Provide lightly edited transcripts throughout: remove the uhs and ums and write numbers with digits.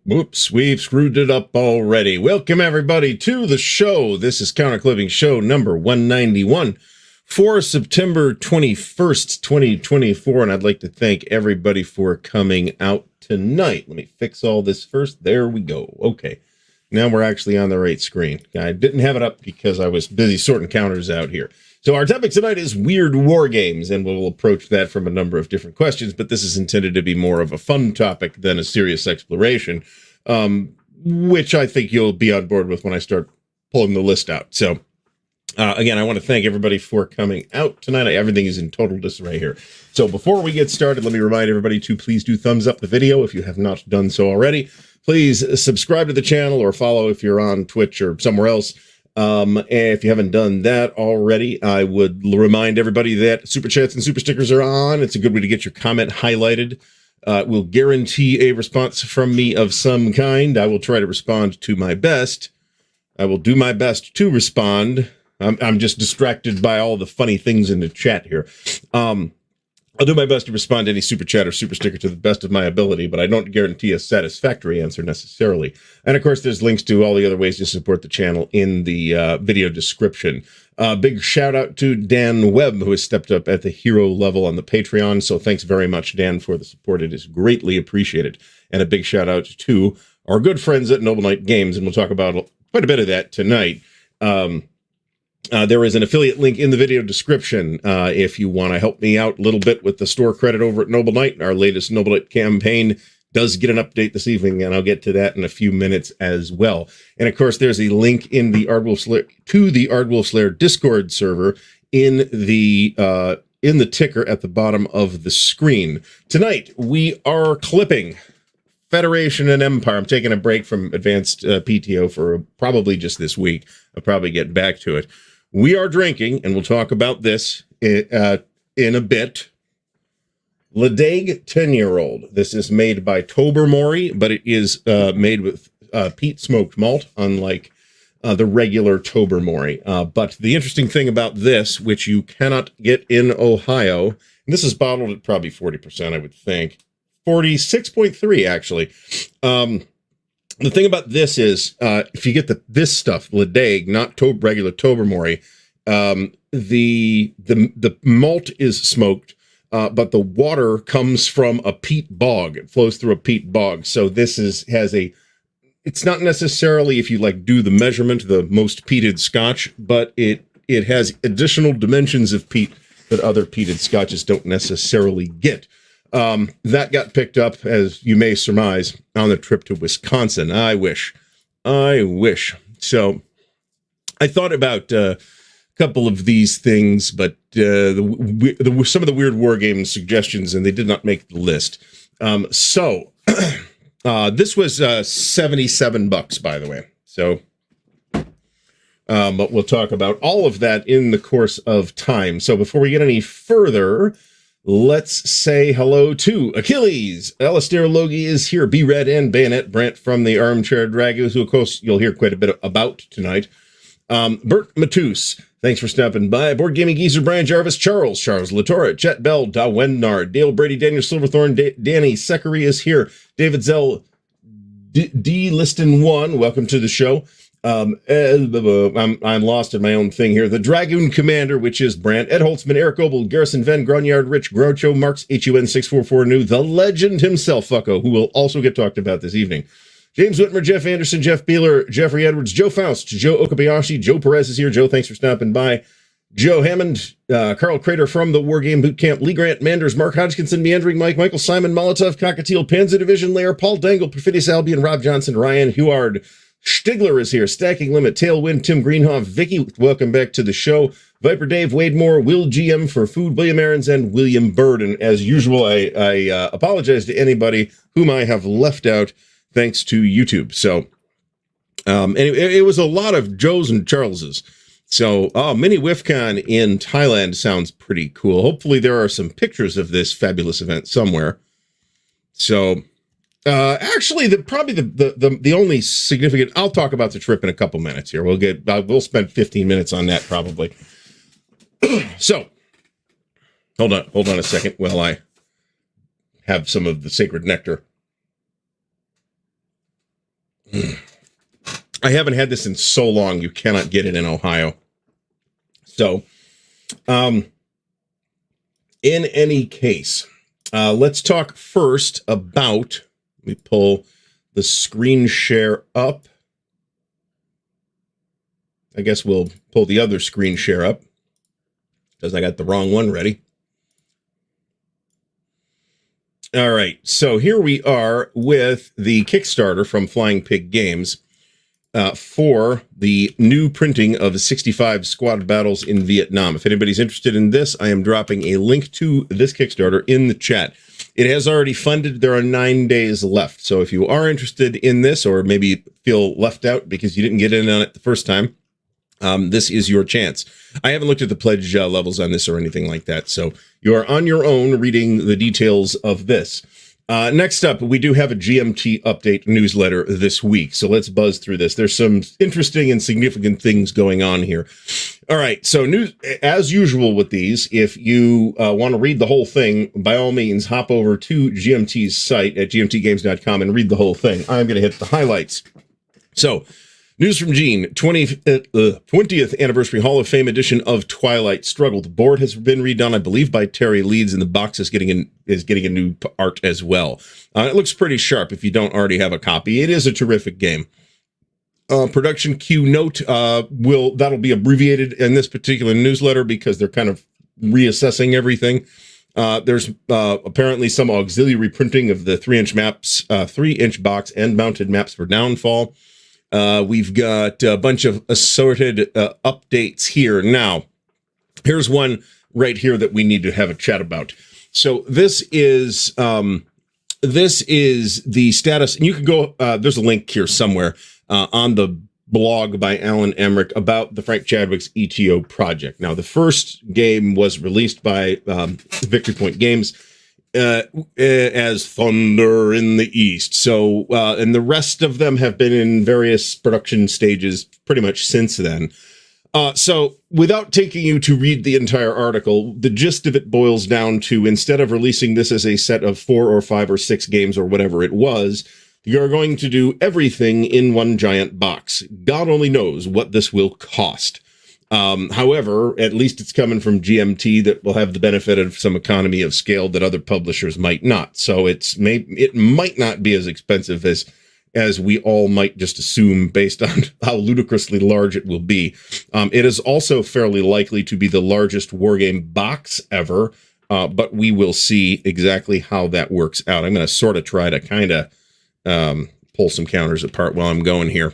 Whoops, we've screwed it up already. Welcome, everybody, to the show. This is Counterclipping Show number 191 for September 21st, 2024, and I'd like to thank everybody for coming out tonight. Let me fix all this first. There we go. Okay, now we're actually on the right screen. I didn't have it up because I was busy sorting counters out here. So our topic tonight is weird war games, and we'll approach that from a number of different questions, but this is intended to be more of a fun topic than a serious exploration, which I think you'll be on board with when I start pulling the list out. So, again, I want to thank everybody for coming out tonight. Everything is in total disarray here. So before we get started, let me remind everybody to please do thumbs up the video if you have not done so already. Please subscribe to the channel or follow if you're on Twitch or somewhere else. And if you haven't done that already, I would remind everybody that Super Chats and Super Stickers are on. It's a good way to get your comment highlighted. Will guarantee a response from me of some kind. I will try to respond to my best. I will do my best to respond. I'm just distracted by all the funny things in the chat here. I'll do my best to respond to any super chat or super sticker to the best of my ability, but I don't guarantee a satisfactory answer necessarily. And of course, there's links to all the other ways to support the channel in the video description. Big shout out to Dan Webb, who has stepped up at the hero level on the Patreon. So thanks very much, Dan, for the support. It is greatly appreciated. And a big shout out to our good friends at Noble Knight Games, and we'll talk about quite a bit of that tonight. There is an affiliate link in the video description if you want to help me out a little bit with the store credit over at Noble Knight. Our latest Noble Knight campaign does get an update this evening, and I'll get to that in a few minutes as well. And of course, there's a link in the Ardwulf Lair to the Ardwulf Lair Discord server in the ticker at the bottom of the screen. Tonight we are clipping Federation and Empire. I'm taking a break from advanced PTO for probably just this week. I'll probably get back to it. We are drinking, and we'll talk about this in a bit, Ledaig 10-year-old. This is made by Tobermory, but it is made with peat smoked malt, unlike the regular Tobermory. But the interesting thing about this, which you cannot get in Ohio, and this is bottled at probably 40%, I would think. 46.3, actually. The thing about this is, if you get this stuff, Ledaig, not regular Tobermory, the malt is smoked, but the water comes from a peat bog. It flows through a peat bog. So this it's not necessarily, if you like do the measurement, the most peated Scotch, but it has additional dimensions of peat that other peated Scotches don't necessarily get. That got picked up, as you may surmise, on the trip to Wisconsin. I wish. So I thought about a couple of these things, but some of the weird war game suggestions, and they did not make the list. So this was $77, by the way. So, but we'll talk about all of that in the course of time. So before we get any further, let's say hello to Achilles. Alistair Logie is here. B-Red and Bayonet Brent from the Armchair Dragons, who, of course, you'll hear quite a bit about tonight. Bert Matus, thanks for stopping by. Board Gaming Geezer, Brian Jarvis, Charles Latorre, Chet Bell, Da Wendnar, Dale Brady, Daniel Silverthorne, Danny Seckery is here. David Zell, D. Liston 1, welcome to the show. I'm lost in my own thing here. The Dragoon Commander, which is Brant, Ed Holtzman, Eric Goble, Garrison Venn, Gronyard, Rich, Groucho, Marks, HUN644 New, the legend himself, Fucko, who will also get talked about this evening. James Whitmer, Jeff Anderson, Jeff Beeler, Jeffrey Edwards, Joe Faust, Joe Okabayashi, Joe Perez is here. Joe, thanks for stopping by. Joe Hammond, Carl Crater from the Wargame Boot Camp, Lee Grant, Manders, Mark Hodgkinson, Meandering Mike, Michael Simon, Molotov, Cockatiel, Panzer Division, Lair, Paul Dangle, Perfidious Albion, Rob Johnson, Ryan Huard, Stigler is here. Stacking Limit, Tailwind, Tim Greenhoff, Vicky, welcome back to the show. Viper Dave, Wade Moore, Will GM for Food, William Aarons, and William Bird. And as usual, I apologize to anybody whom I have left out, thanks to YouTube. So, and it was a lot of Joes and Charleses. So, Mini WIFCon in Thailand sounds pretty cool. Hopefully there are some pictures of this fabulous event somewhere. So, actually, the only significant, I'll talk about the trip in a couple minutes here. We'll spend 15 minutes on that probably. So, hold on a second while I have some of the sacred nectar. I haven't had this in so long, you cannot get it in Ohio. So, in any case, let's talk first about, let me pull the screen share up. I guess we'll pull the other screen share up because I got the wrong one ready. All right, so here we are with the Kickstarter from Flying Pig Games for the new printing of 65 squad battles in Vietnam. If anybody's interested in this, I am dropping a link to this Kickstarter in the chat. It has already funded. There are 9 days left. So if you are interested in this, or maybe feel left out because you didn't get in on it the first time, this is your chance. I haven't looked at the pledge levels on this or anything like that. So you are on your own reading the details of this. Next up, we do have a GMT update newsletter this week. So let's buzz through this. There's some interesting and significant things going on here. All right. So news, as usual with these, if you want to read the whole thing, by all means, hop over to GMT's site at gmtgames.com and read the whole thing. I'm going to hit the highlights. So, news from Gene, 20th Anniversary Hall of Fame edition of Twilight Struggle. The board has been redone, I believe, by Terry Leeds, and the box is getting a new art as well. It looks pretty sharp if you don't already have a copy. It is a terrific game. Production queue note, that'll be abbreviated in this particular newsletter because they're kind of reassessing everything. There's apparently some auxiliary printing of the 3-inch maps, 3-inch box and mounted maps for Downfall. We've got a bunch of assorted updates here. Now, here's one right here that we need to have a chat about. So this is the status, and you can go, there's a link here somewhere on the blog by Alan Emmerich about the Frank Chadwick's ETO project. Now, the first game was released by Victory Point Games as Thunder in the East. So, and the rest of them have been in various production stages pretty much since then. So without taking you to read the entire article, the gist of it boils down to, instead of releasing this as a set of 4 or 5 or 6 games or whatever it was, you're going to do everything in one giant box. God only knows what this will cost. However, at least it's coming from GMT that will have the benefit of some economy of scale that other publishers might not. So it might not be as expensive as we all might just assume based on how ludicrously large it will be. It is also fairly likely to be the largest wargame box ever, but we will see exactly how that works out. I'm going to sort of try to kind of pull some counters apart while I'm going here.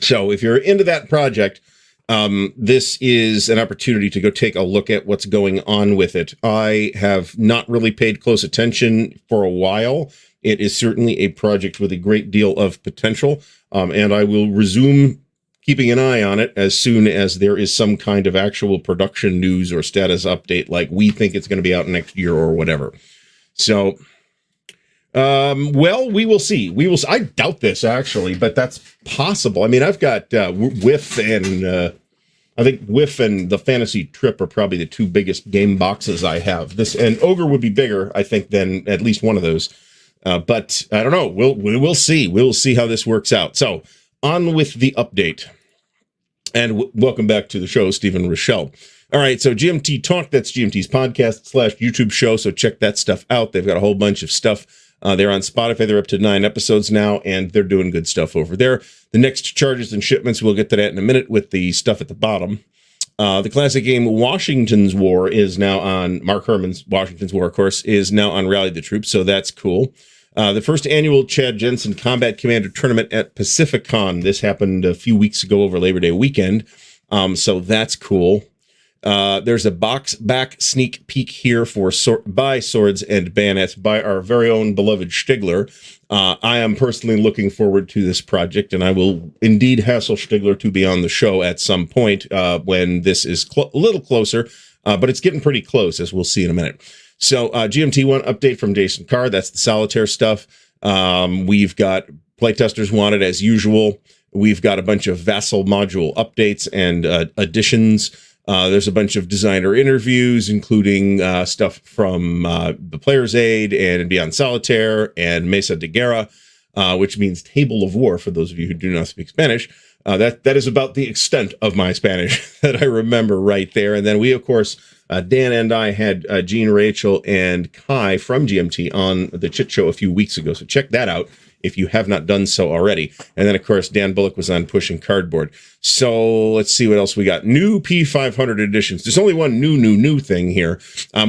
So if you're into that project, this is an opportunity to go take a look at what's going on with it. I have not really paid close attention for a while. It is certainly a project with a great deal of potential, and I will resume keeping an eye on it as soon as there is some kind of actual production news or status update, like we think it's going to be out next year or whatever. So, well, we will see. I doubt this, actually, but that's possible. I mean, I've got Whiff and I think Whiff and the Fantasy Trip are probably the 2 biggest game boxes I have. This and Ogre would be bigger, I think, than at least one of those. But I don't know. We'll see. We'll see how this works out. So on with the update. And welcome back to the show, Stephen Rochelle. All right, so GMT Talk, that's GMT's podcast / YouTube show. So check that stuff out. They've got a whole bunch of stuff. They're on Spotify. They're up to 9 episodes now, and they're doing good stuff over there. The next charges and shipments, we'll get to that in a minute with the stuff at the bottom. The classic game Washington's War is now on, Mark Herman's Washington's War, of course, is now on Rally the Troops, so that's cool. The first annual Chad Jensen Combat Commander Tournament at Pacificon. This happened a few weeks ago over Labor Day weekend, so that's cool. There's a box back sneak peek here for by Swords and Bayonets by our very own beloved Stigler. I am personally looking forward to this project, and I will indeed hassle Stigler to be on the show at some point when this is a little closer, but it's getting pretty close, as we'll see in a minute. So GMT1 update from Jason Carr. That's the solitaire stuff. We've got playtesters wanted as usual. We've got a bunch of Vassal module updates and additions. There's a bunch of designer interviews, including stuff from the Player's Aid and Beyond Solitaire and Mesa de Guerra. which means table of war for those of you who do not speak Spanish. That is about the extent of my Spanish that I remember right there. And then we, of course, Dan and I had Gene, Rachel, and Kai from GMT on the Chit Show a few weeks ago. So check that out if you have not done so already. And then, of course, Dan Bullock was on Pushing Cardboard. So let's see what else we got. New P500 editions. There's only one new thing here.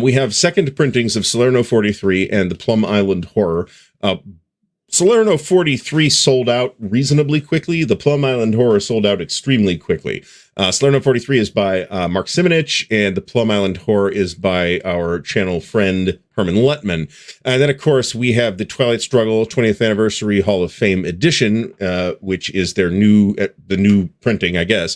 We have second printings of Salerno 43 and the Plum Island Horror. Salerno 43 sold out reasonably quickly. The Plum Island Horror sold out extremely quickly. Salerno 43 is by Mark Simonich, and the Plum Island Horror is by our channel friend Herman Letman. And then, of course, we have the Twilight Struggle 20th Anniversary Hall of Fame edition, which is their the new printing, I guess.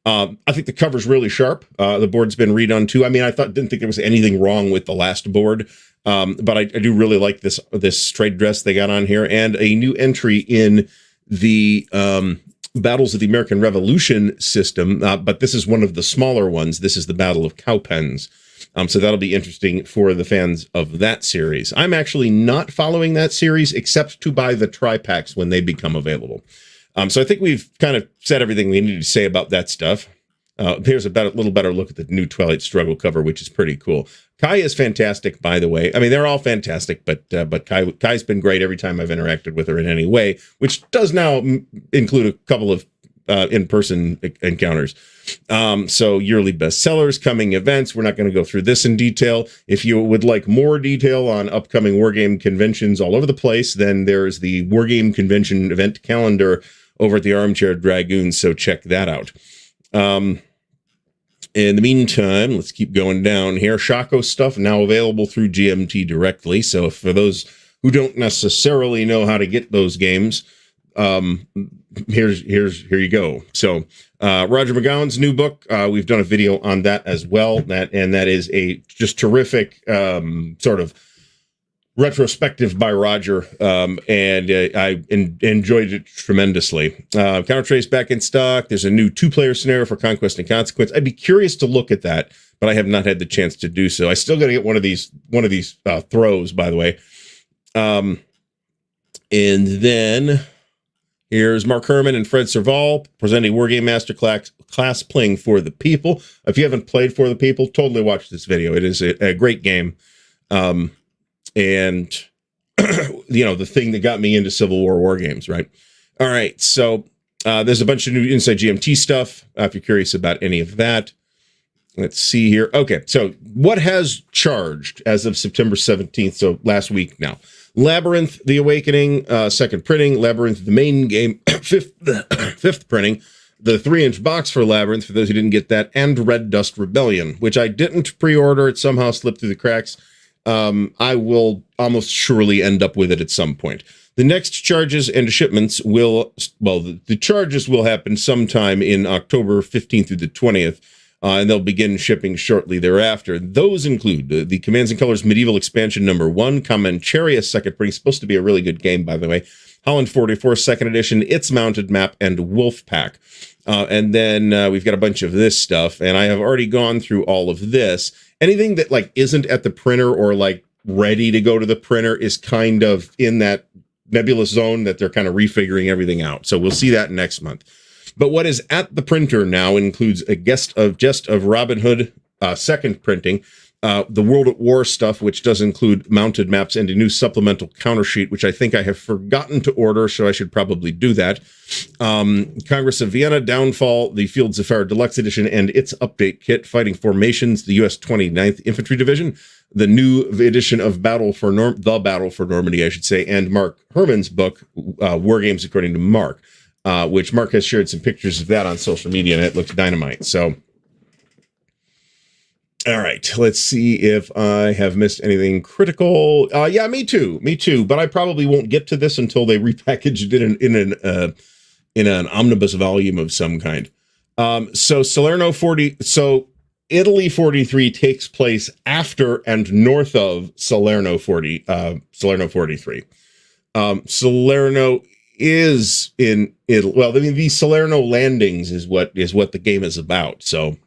I think the cover's really sharp. The board's been redone too. I mean, didn't think there was anything wrong with the last board. But I do really like this trade dress they got on here, and a new entry in the Battles of the American Revolution system. But this is one of the smaller ones. This is the Battle of Cowpens. So that'll be interesting for the fans of that series. I'm actually not following that series except to buy the tri-packs when they become available. So I think we've kind of said everything we need to say about that stuff. Here's a little better look at the new Twilight Struggle cover, which is pretty cool. Kai is fantastic, by the way. I mean, they're all fantastic, but Kai's been great every time I've interacted with her in any way, which does now include a couple of in-person encounters. So yearly bestsellers, coming events. We're not going to go through this in detail. If you would like more detail on upcoming Wargame conventions all over the place, then there's the Wargame convention event calendar over at the Armchair Dragoon, so check that out. In the meantime, let's keep going down here. Shaco stuff now available through GMT directly. So for those who don't necessarily know how to get those games, here you go. So Roger McGowan's new book, we've done a video on that as well. That is a just terrific sort of retrospective by Roger, and I enjoyed it tremendously. Countertrace back in stock. There's a new 2-player scenario for Conquest and Consequence. I'd be curious to look at that, but I have not had the chance to do so. I still got to get one of these throws, by the way. And then here's Mark Herman and Fred Serval presenting Wargame Masterclass playing For the People. If you haven't played For the People, totally watch this video. It is a great game. And, the thing that got me into Civil War games, right? All right, so there's a bunch of new Inside GMT stuff, if you're curious about any of that. Let's see here. Okay, so what has charged as of September 17th, so last week now? Labyrinth, The Awakening, second printing. Labyrinth, the main game, fifth printing. The 3-inch box for Labyrinth, for those who didn't get that, and Red Dust Rebellion, which I didn't pre-order. It somehow slipped through the cracks. I will almost surely end up with it at some point. The next charges and shipments the charges will happen sometime in October 15th through the 20th, and they'll begin shipping shortly thereafter. Those include the Commands and Colors Medieval Expansion number 1, Comancheria second printing, supposed to be a really good game, by the way, Holland 44 second edition, Its Mounted Map, and Wolf Pack. And then we've got a bunch of this stuff, and I have already gone through all of this. Anything that isn't at the printer or ready to go to the printer is kind of in that nebulous zone that they're kind of refiguring everything out. So we'll see that next month. But what is at the printer now includes a Jest of Robin Hood second printing, the World at War stuff, which does include mounted maps, and a new supplemental counter sheet, which I think I have forgotten to order, so I should probably do that. Congress of Vienna, Downfall, the Fields of Fire Deluxe Edition, and its update kit, Fighting Formations, the U.S. 29th Infantry Division, the new edition of Battle for Normandy, I should say, and Mark Herman's book, Wargames According to Mark, which Mark has shared some pictures of that on social media, and it looks dynamite. So, all right, let's see if I have missed anything critical. Yeah, me too. But I probably won't get to this until they repackaged it in an omnibus volume of some kind. So Italy 43 takes place after and north of Salerno 43. Salerno is in Italy. Well, I mean, these Salerno landings is what the game is about. So.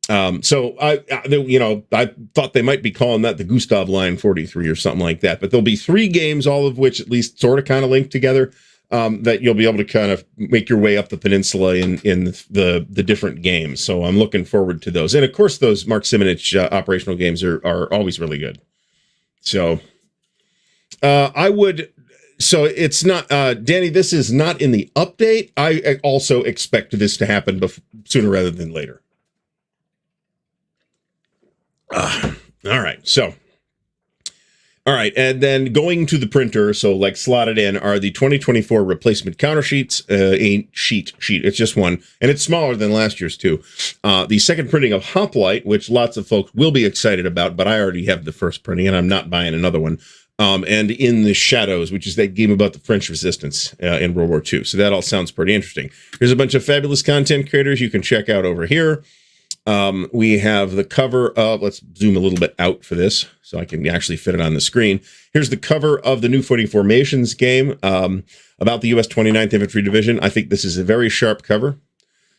So I thought they might be calling that the Gustav Line 43 or something like that, but there'll be 3 games, all of which at least sort of kind of link together, that you'll be able to kind of make your way up the peninsula in the different games. So I'm looking forward to those. And of course, those Mark Simonich operational games are always really good. So so it's not, Danny, this is not in the update. I also expect this to happen sooner rather than later. All right. And then going to the printer, so like slotted in are the 2024 replacement counter sheets, a sheet. It's just one, and it's smaller than last year's too. The second printing of Hoplite, which lots of folks will be excited about, but I already have the first printing and I'm not buying another one. And In the Shadows, which is that game about the French resistance in World War II. So that all sounds pretty interesting. There's a bunch of fabulous content creators you can check out over here. We have the cover of, let's zoom a little bit out for this so I can actually fit it on the screen. Here's the cover of the new Footing Formations game about the U.S. 29th Infantry Division. I think this is a very sharp cover.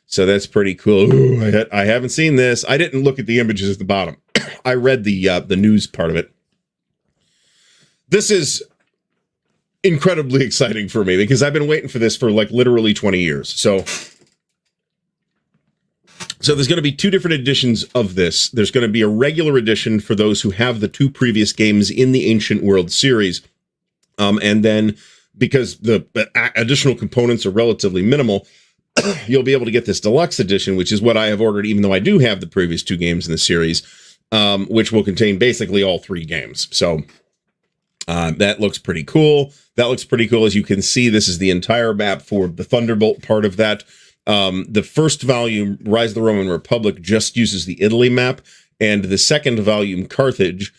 So that's pretty cool. Ooh, I haven't seen this. I didn't look at the images at the bottom. I read the news part of it. This is incredibly exciting for me because I've been waiting for this for like literally 20 years. So there's going to be 2 different editions of this. There's going to be a regular edition for those who have the 2 previous games in the Ancient World series. And then because the additional components are relatively minimal, you'll be able to get this deluxe edition, which is what I have ordered, even though I do have the previous 2 games in the series, which will contain basically all 3 games. So that looks pretty cool. As you can see, this is the entire map for the Thunderbolt part of that. The first volume, Rise of the Roman Republic, just uses the Italy map, and the second volume, Carthage,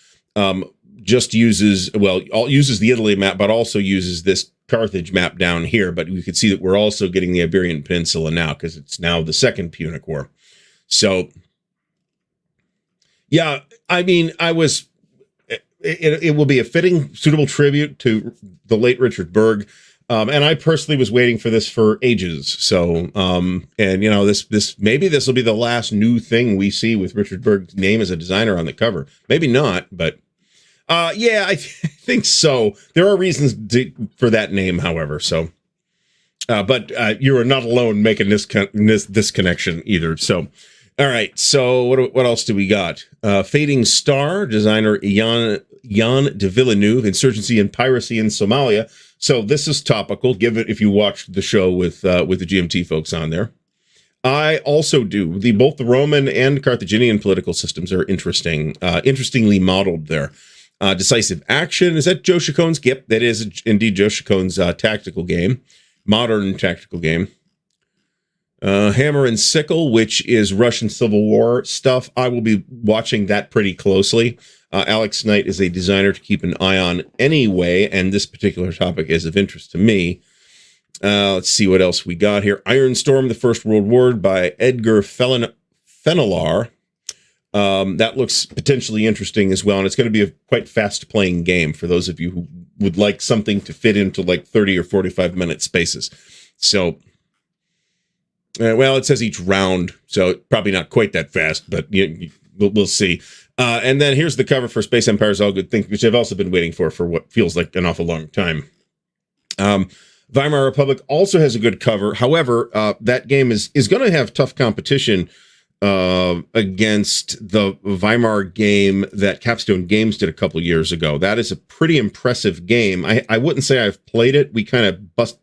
just uses the Italy map, but also uses this Carthage map down here. But you can see that we're also getting the Iberian Peninsula now, because it's now the Second Punic War. So, yeah, I mean, it will be a fitting, suitable tribute to the late Richard Berg. And I personally was waiting for this for ages. So, maybe this will be the last new thing we see with Richard Berg's name as a designer on the cover. Maybe not, but I think so. There are reasons for that name, however. So, but you are not alone making this connection either. So, all right. So, what else do we got? Fading Star, designer Jan de Villeneuve, Insurgency and Piracy in Somalia. So this is topical, given if you watched the show with the GMT folks on there. I also do. Both the Roman and Carthaginian political systems are interestingly modeled there. Decisive Action, is that Joe Chacone's? Yep, that is indeed Joe Chacone's tactical game, modern tactical game. Hammer and Sickle, which is Russian Civil War stuff. I will be watching that pretty closely. Alex Knight is a designer to keep an eye on anyway, and this particular topic is of interest to me. Let's see what else we got here. Iron Storm, the First World War by Edgar Fenellar. That looks potentially interesting as well, and it's going to be a quite fast-playing game for those of you who would like something to fit into like 30 or 45-minute spaces. So, it says each round, so probably not quite that fast, but we'll see. And then here's the cover for Space Empire's All Good Things, which I've also been waiting for what feels like an awful long time. Weimar Republic also has a good cover. However, that game is going to have tough competition against the Weimar game that Capstone Games did a couple years ago. That is a pretty impressive game. I wouldn't say I've played it. We kind of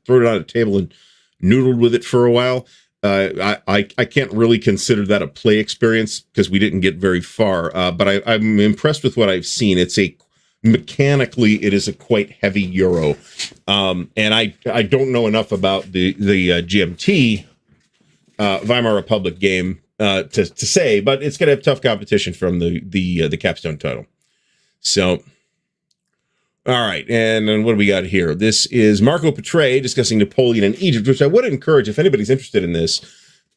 threw it on a table and noodled with it for a while. I can't really consider that a play experience because we didn't get very far. But I'm impressed with what I've seen. Mechanically, it is a quite heavy Euro. And I don't know enough about the GMT Weimar Republic game to say, but it's going to have tough competition from the Capstone title. So, all right, and then what do we got here? This is Marco Petre discussing Napoleon and Egypt, which I would encourage if anybody's interested in this,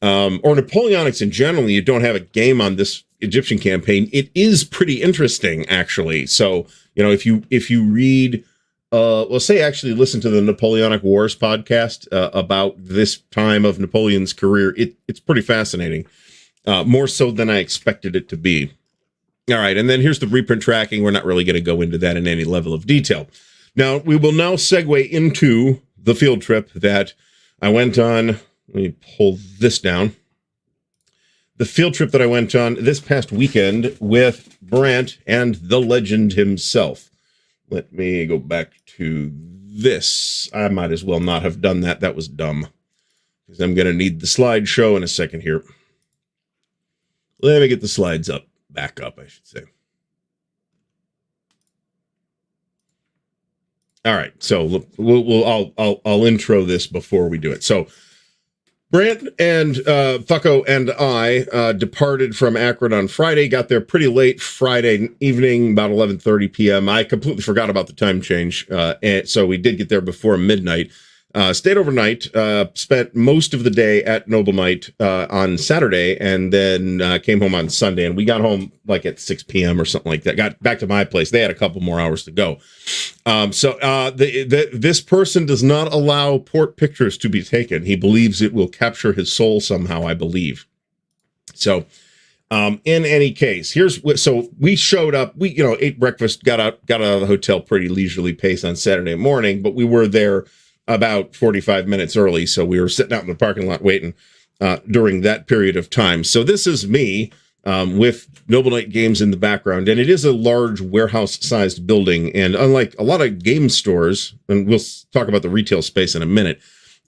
or Napoleonics in general. You don't have a game on this Egyptian campaign. It is pretty interesting, actually. So, if you read, listen to the Napoleonic Wars podcast about this time of Napoleon's career. It's pretty fascinating. more so than I expected it to be. All right, and then here's the reprint tracking. We're not really going to go into that in any level of detail. Now, we will now segue into the field trip that I went on. Let me pull this down. The field trip that I went on this past weekend with Brant and the legend himself. Let me go back to this. I might as well not have done that. That was dumb. Because I'm going to need the slideshow in a second here. Let me get the slides up. Back up, I should say. All right, so I'll intro this before we do it. So Brant and Fucko and I departed from Akron on Friday, got there pretty late Friday evening, about 11:30 p.m. I completely forgot about the time change, and so we did get there before midnight. Stayed overnight, spent most of the day at Noble Knight on Saturday, and then came home on Sunday. And we got home like at 6 p.m. or something like that. Got back to my place. They had a couple more hours to go. This person does not allow port pictures to be taken. He believes it will capture his soul somehow, I believe. So in any case, so we showed up. We ate breakfast, got out of the hotel pretty leisurely pace on Saturday morning, but we were there about 45 minutes early, so we were sitting out in the parking lot waiting during that period of time. So this is me with Noble Knight Games in the background, and it is a large warehouse-sized building, and unlike a lot of game stores, and we'll talk about the retail space in a minute,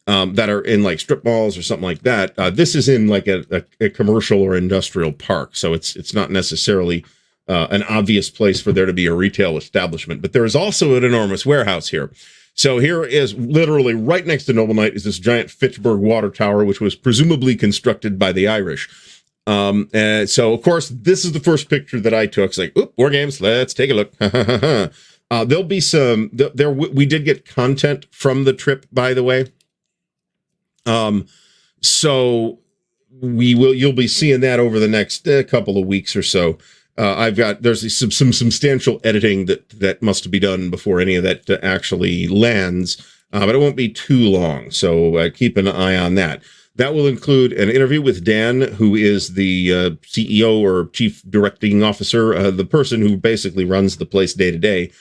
that are in like strip malls or something like that, this is in like a commercial or industrial park, so it's not necessarily an obvious place for there to be a retail establishment, but there is also an enormous warehouse here. So here is literally right next to Noble Knight is this giant Fitchburg water tower, which was presumably constructed by the Irish. And so, of course, this is the first picture that I took. It's like, oop, Wargames, let's take a look. There'll be some, we did get content from the trip, by the way. So you'll be seeing that over the next couple of weeks or so. There's some substantial editing that must be done before any of that actually lands, but it won't be too long. So keep an eye on that. That will include an interview with Dan, who is the CEO or chief directing officer, the person who basically runs the place day to day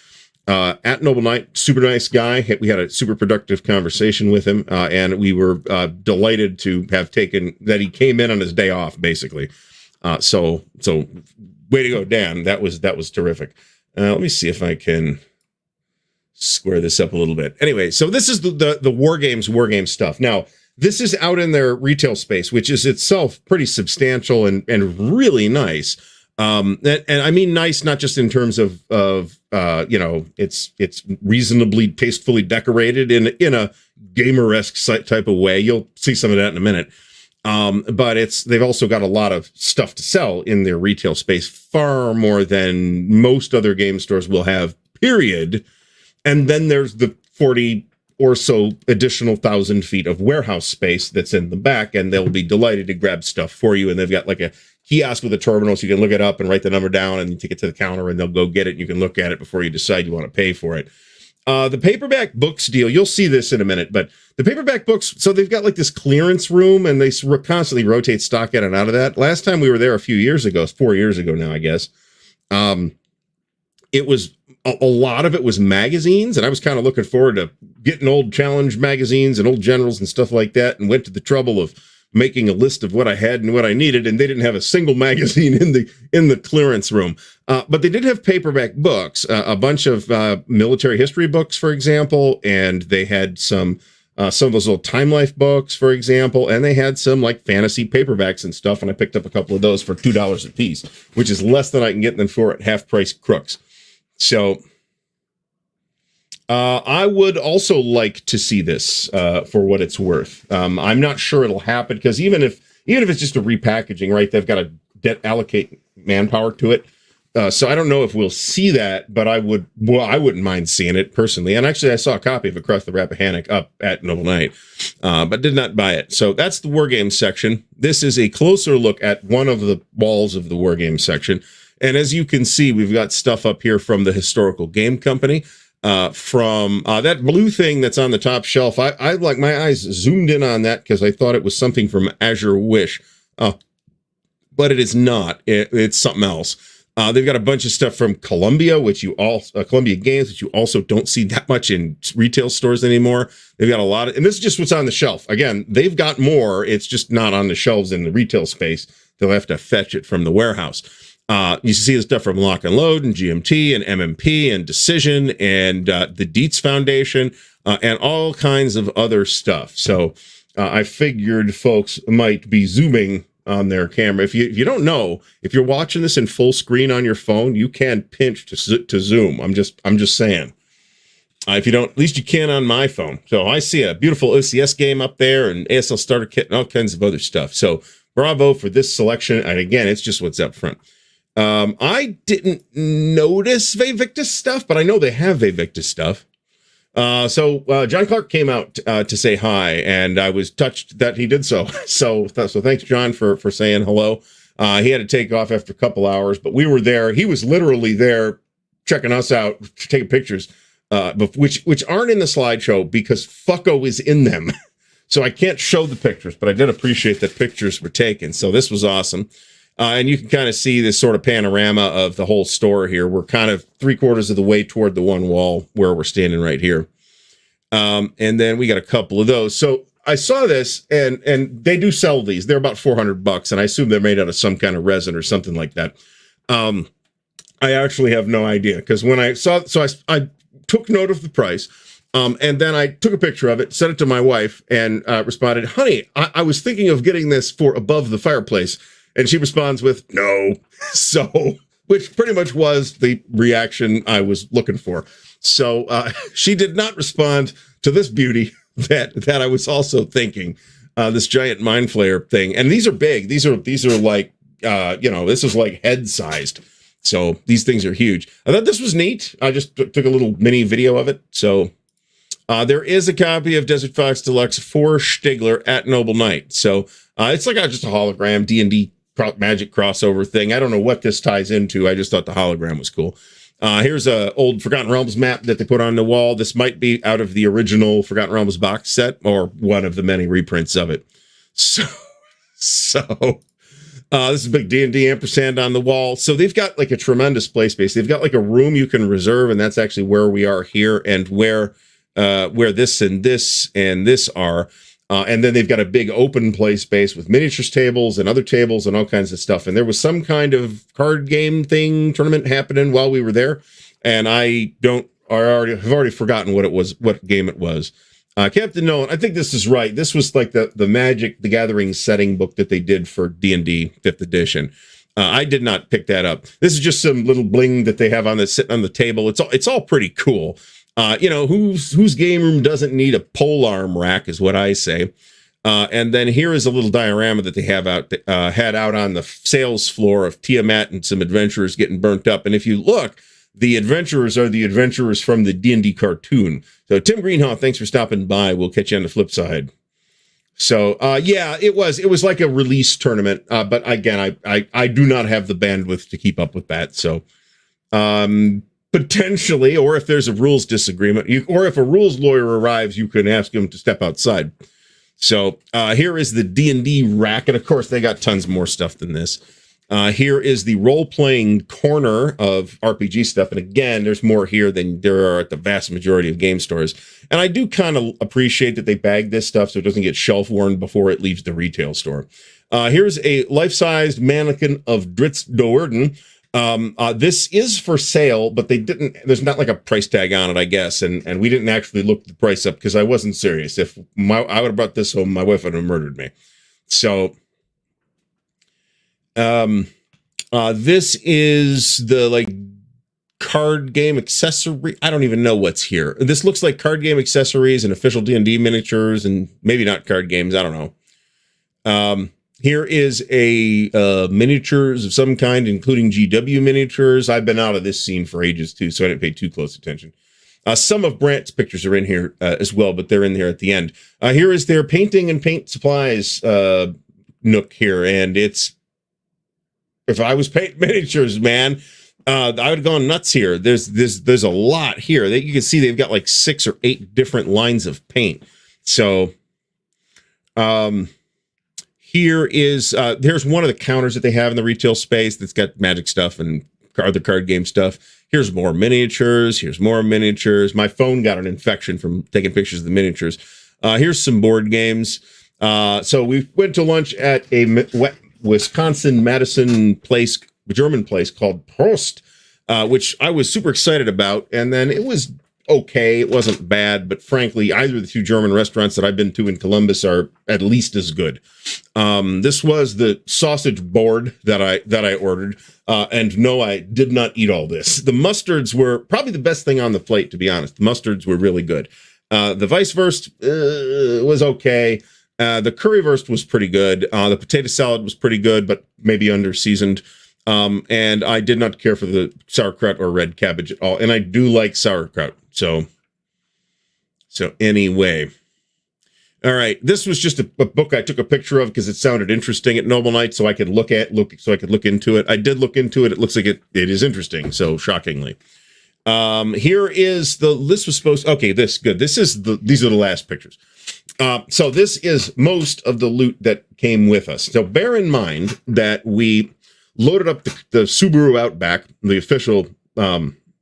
at Noble Knight. Super nice guy. We had a super productive conversation with him, and we were delighted to have that he came in on his day off, basically. So way to go, Dan. That was terrific. Let me see if I can square this up a little bit. Anyway, so this is the Wargames stuff. Now, this is out in their retail space, which is itself pretty substantial and really nice. And I mean nice, not just in terms of it's reasonably tastefully decorated in a gamer-esque type of way. You'll see some of that in a minute. But they've also got a lot of stuff to sell in their retail space, far more than most other game stores will have, period. And then there's the 40 or so additional 1,000 feet of warehouse space that's in the back, and they'll be delighted to grab stuff for you. And they've got like a kiosk with a terminal, so you can look it up and write the number down, and you take it to the counter, and they'll go get it, and you can look at it before you decide you want to pay for it. The paperback books deal, you'll see this in a minute, but the paperback books, so they've got like this clearance room, and they constantly rotate stock in and out of that. Last time we were there a few years ago, it's 4 years ago now, I guess. It was, a lot of it was magazines, and I was kind of looking forward to getting old Challenge magazines and old Generals and stuff like that, and went to the trouble of making a list of what I had and what I needed, and they didn't have a single magazine in the clearance room. But they did have paperback books, a bunch of military history books, for example, and they had some of those old Time Life books, for example, and they had some like fantasy paperbacks and stuff, and I picked up a couple of those for $2 a piece, which is less than I can get them for at half-price Crooks. So I would also like to see this for what it's worth. I'm not sure it'll happen, because even if it's just a repackaging, right, they've got to allocate manpower to it. So I don't know if we'll see that, but I wouldn't mind seeing it personally. And actually, I saw a copy of Across the Rappahannock up at Noble Knight, but did not buy it. So that's the Wargames section. This is a closer look at one of the walls of the Wargames section. And as you can see, we've got stuff up here from the Historical Game Company, from that blue thing that's on the top shelf. I like, my eyes zoomed in on that because I thought it was something from Azure Wish. but it is not. It's something else. They've got a bunch of stuff from Columbia, which you all Columbia Games, which you also don't see that much in retail stores anymore. They've got a lot of, and this is just what's on the shelf. Again, they've got more. It's just not on the shelves in the retail space. They'll have to fetch it from the warehouse. You see the stuff from Lock and Load and GMT and MMP and Decision and the Dietz Foundation and all kinds of other stuff. So I figured folks might be zooming on their camera. If you don't know, if you're watching this in full screen on your phone, you can pinch to zoom. I'm just saying. If you don't, at least you can on my phone. So I see a beautiful OCS game up there and ASL starter kit and all kinds of other stuff. So bravo for this selection. And again, it's just what's up front. I didn't notice Vevictus stuff, but I know they have Vevictus stuff. So John Clark came out to say hi, and I was touched that he did so. So thanks, John, for saying hello. He had to take off after a couple hours, but we were there. He was literally there checking us out, taking pictures, which aren't in the slideshow because Fucko is in them. So I can't show the pictures, but I did appreciate that pictures were taken. So this was awesome. And you can kind of see this sort of panorama of the whole store here. We're kind of 3/4 of the way toward the one wall where we're standing right here. And then we got a couple of those. So I saw this, and they do sell these. They're about $400, and I assume they're made out of some kind of resin or something like that. I actually have no idea, because when I saw, I took note of the price, and then I took a picture of it, sent it to my wife, and responded, "Honey, I was thinking of getting this for above the fireplace." And she responds with, "No." So, which pretty much was the reaction I was looking for. So she did not respond to this beauty that I was also thinking, this giant mind flayer thing. And these are big. These are like, this is like head sized. So these things are huge. I thought this was neat. I just took a little mini video of it. So there is a copy of Desert Fox Deluxe for Stigler at Noble Knight. So it's like just a hologram D&D Magic crossover thing. I don't know what this ties into. I just thought the hologram was cool. Here's a old Forgotten Realms map that they put on the wall. This might be out of the original Forgotten Realms box set or one of the many reprints of it. So this is a big D&D ampersand on the wall. So they've got like a tremendous play space. They've got like a room you can reserve, and that's actually where we are here and where this and this are. And then they've got a big open play space with miniatures tables and other tables and all kinds of stuff. And there was some kind of card game tournament happening while we were there. And I have already forgotten what game it was. Captain Nolan, I think this is right. This was like the Magic the Gathering setting book that they did for D&D 5th edition. I did not pick that up. This is just some little bling that they have sitting on the table. It's all pretty cool. Whose game room doesn't need a polearm rack is what I say. And then here is a little diorama that they have had out on the sales floor of Tiamat and some adventurers getting burnt up. And if you look, the adventurers are the adventurers from the D&D cartoon. So Tim Greenhaw, thanks for stopping by. We'll catch you on the flip side. So, it was like a release tournament. But again, I do not have the bandwidth to keep up with that. So, potentially, or if there's a rules disagreement, or if a rules lawyer arrives, you can ask him to step outside. So here is the D&D rack, and of course they got tons more stuff than this. Here is the role-playing corner of RPG stuff, and again, there's more here than there are at the vast majority of game stores. And I do kind of appreciate that they bag this stuff so it doesn't get shelf-worn before it leaves the retail store. Here's a life-sized mannequin of Dritz Doerden. This is for sale, but there's not like a price tag on it, I guess. And we didn't actually look the price up because I wasn't serious. If I would have brought this home, my wife would have murdered me. So, this is the card game accessory. I don't even know what's here. This looks like card game accessories and official D&D miniatures and maybe not card games. I don't know. Here is a miniatures of some kind, including GW miniatures. I've been out of this scene for ages, too, so I didn't pay too close attention. Some of Brant's pictures are in here as well, but they're in there at the end. Here is their painting and paint supplies nook here, and if I was painting miniatures, man, I would have gone nuts here. There's a lot here. You can see they've got like 6 or 8 different lines of paint. So, Here's one of the counters that they have in the retail space that's got Magic stuff and other card game stuff. Here's more miniatures. Here's more miniatures. My phone got an infection from taking pictures of the miniatures. Here's some board games. So we went to lunch at a Wisconsin Madison place, German place called Prost, which I was super excited about. And then it was okay. It wasn't bad, but frankly, either of the two German restaurants that I've been to in Columbus are at least as good. This was the sausage board that I ordered. And no, I did not eat all this. The mustards were probably the best thing on the plate, to be honest. The mustards were really good. The Weisswurst was okay. The currywurst was pretty good. The potato salad was pretty good, but maybe under-seasoned. And I did not care for the sauerkraut or red cabbage at all. And I do like sauerkraut. So anyway. All right. This was just a book I took a picture of because it sounded interesting at Noble Knight, so I could look into it. I did look into it. It looks like it is interesting. So shockingly. Here is the list was supposed. Okay, these are the last pictures. So this is most of the loot that came with us. So bear in mind that we loaded up the Subaru Outback, the official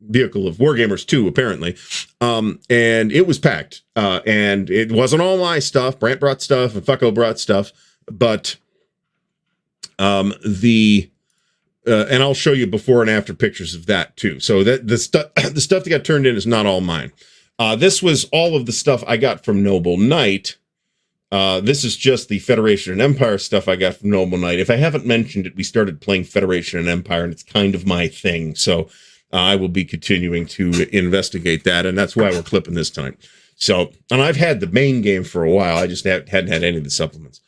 vehicle of Wargamers 2, apparently, and it was packed. And it wasn't all my stuff. Brant brought stuff and Fucko brought stuff, but and I'll show you before and after pictures of that too. So that the stuff that got turned in is not all mine. This was all of the stuff I got from Noble Knight. This is just the Federation and Empire stuff I got from Noble Knight. If I haven't mentioned it, we started playing Federation and Empire, and it's kind of my thing. So I will be continuing to investigate that, and that's why we're clipping this time. So, and I've had the main game for a while. I just hadn't had any of the supplements.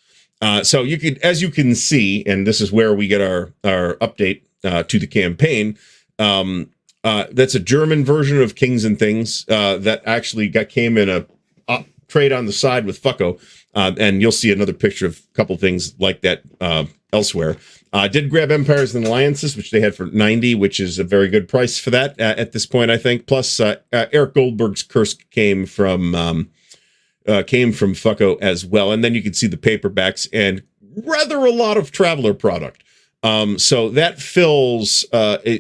So you could, as you can see, and this is where we get our update to the campaign. That's a German version of Kings and Things that actually came in a trade on the side with Fucko. And you'll see another picture of a couple things like that elsewhere. I did grab Empires and Alliances, which they had for 90, which is a very good price for that at this point, I think. Plus, Eric Goldberg's Curse came from Fucko as well. And then you can see the paperbacks and rather a lot of Traveler product. So that fills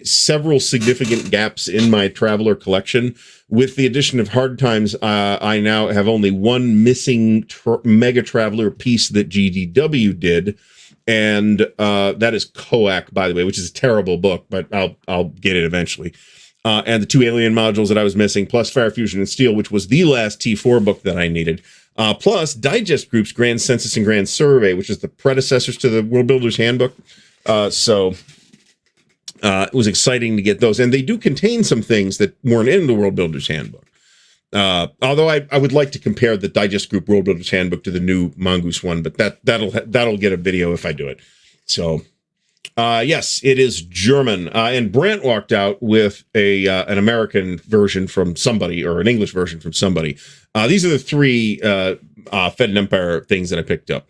several significant gaps in my Traveler collection. With the addition of Hard Times, I now have only one missing Mega Traveler piece that GDW did, and that is Coac, by the way, which is a terrible book, but I'll get it eventually. And the two Alien modules that I was missing, plus Fire Fusion and Steel, which was the last T4 book that I needed. Plus Digest Group's Grand Census and Grand Survey, which is the predecessors to the World Builder's Handbook. So it was exciting to get those, and they do contain some things that weren't in the World Builder's Handbook. Although I would like to compare the Digest Group World Builder's Handbook to the new Mongoose one, but that'll get a video if I do it. So yes, it is German, and Brant walked out with an American version from somebody or an English version from somebody. These are the three Fed and Empire things that I picked up.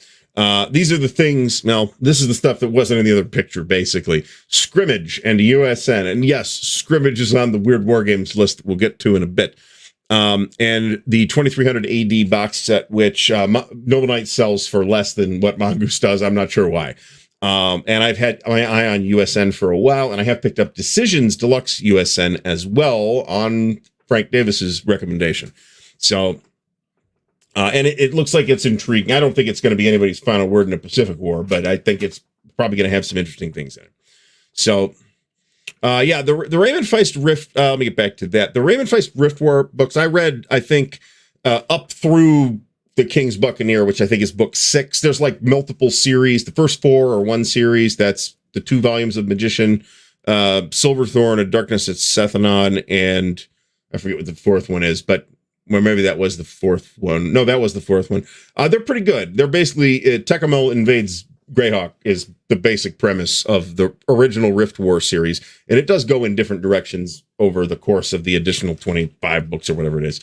These are the things, now, this is the stuff that wasn't in the other picture, basically. Scrimmage and USN. And yes, Scrimmage is on the Weird Wargames list that we'll get to in a bit. And the 2300 AD box set, which Noble Knight sells for less than what Mongoose does. I'm not sure why. And I've had my eye on USN for a while, and I have picked up Decisions Deluxe USN as well on Frank Davis's recommendation. So... and it looks like it's intriguing. I don't think it's going to be anybody's final word in a Pacific War, but I think it's probably going to have some interesting things in it. So, yeah, the Raymond Feist Rift, let me get back to that. The Raymond Feist Rift War books, I read, I think, up through the King's Buccaneer, which I think is book 6. There's like multiple series. The first 4 are one series. That's the 2 volumes of Magician, Silverthorn, A Darkness at Sethanon, and I forget what the 4th one is, but... Well, maybe that was the 4th one. No, that was the 4th one. They're pretty good. They're basically, Tecumseh invades Greyhawk is the basic premise of the original Rift War series. And it does go in different directions over the course of the additional 25 books or whatever it is.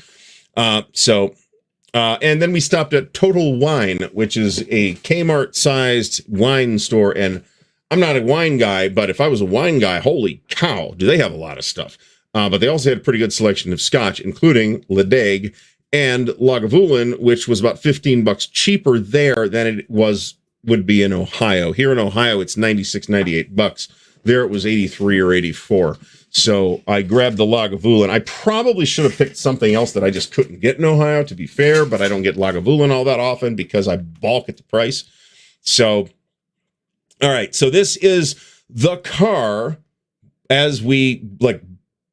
And then we stopped at Total Wine, which is a Kmart-sized wine store. And I'm not a wine guy, but if I was a wine guy, holy cow, do they have a lot of stuff. But they also had a pretty good selection of scotch, including Ledaig and Lagavulin, which was about $15 cheaper there than it was would be in Ohio. Here in Ohio, it's $96, $98. There it was 83 or 84. So I grabbed the Lagavulin. I probably should have picked something else that I just couldn't get in Ohio, to be fair, but I don't get Lagavulin all that often because I balk at the price. So, all right. So this is the car as we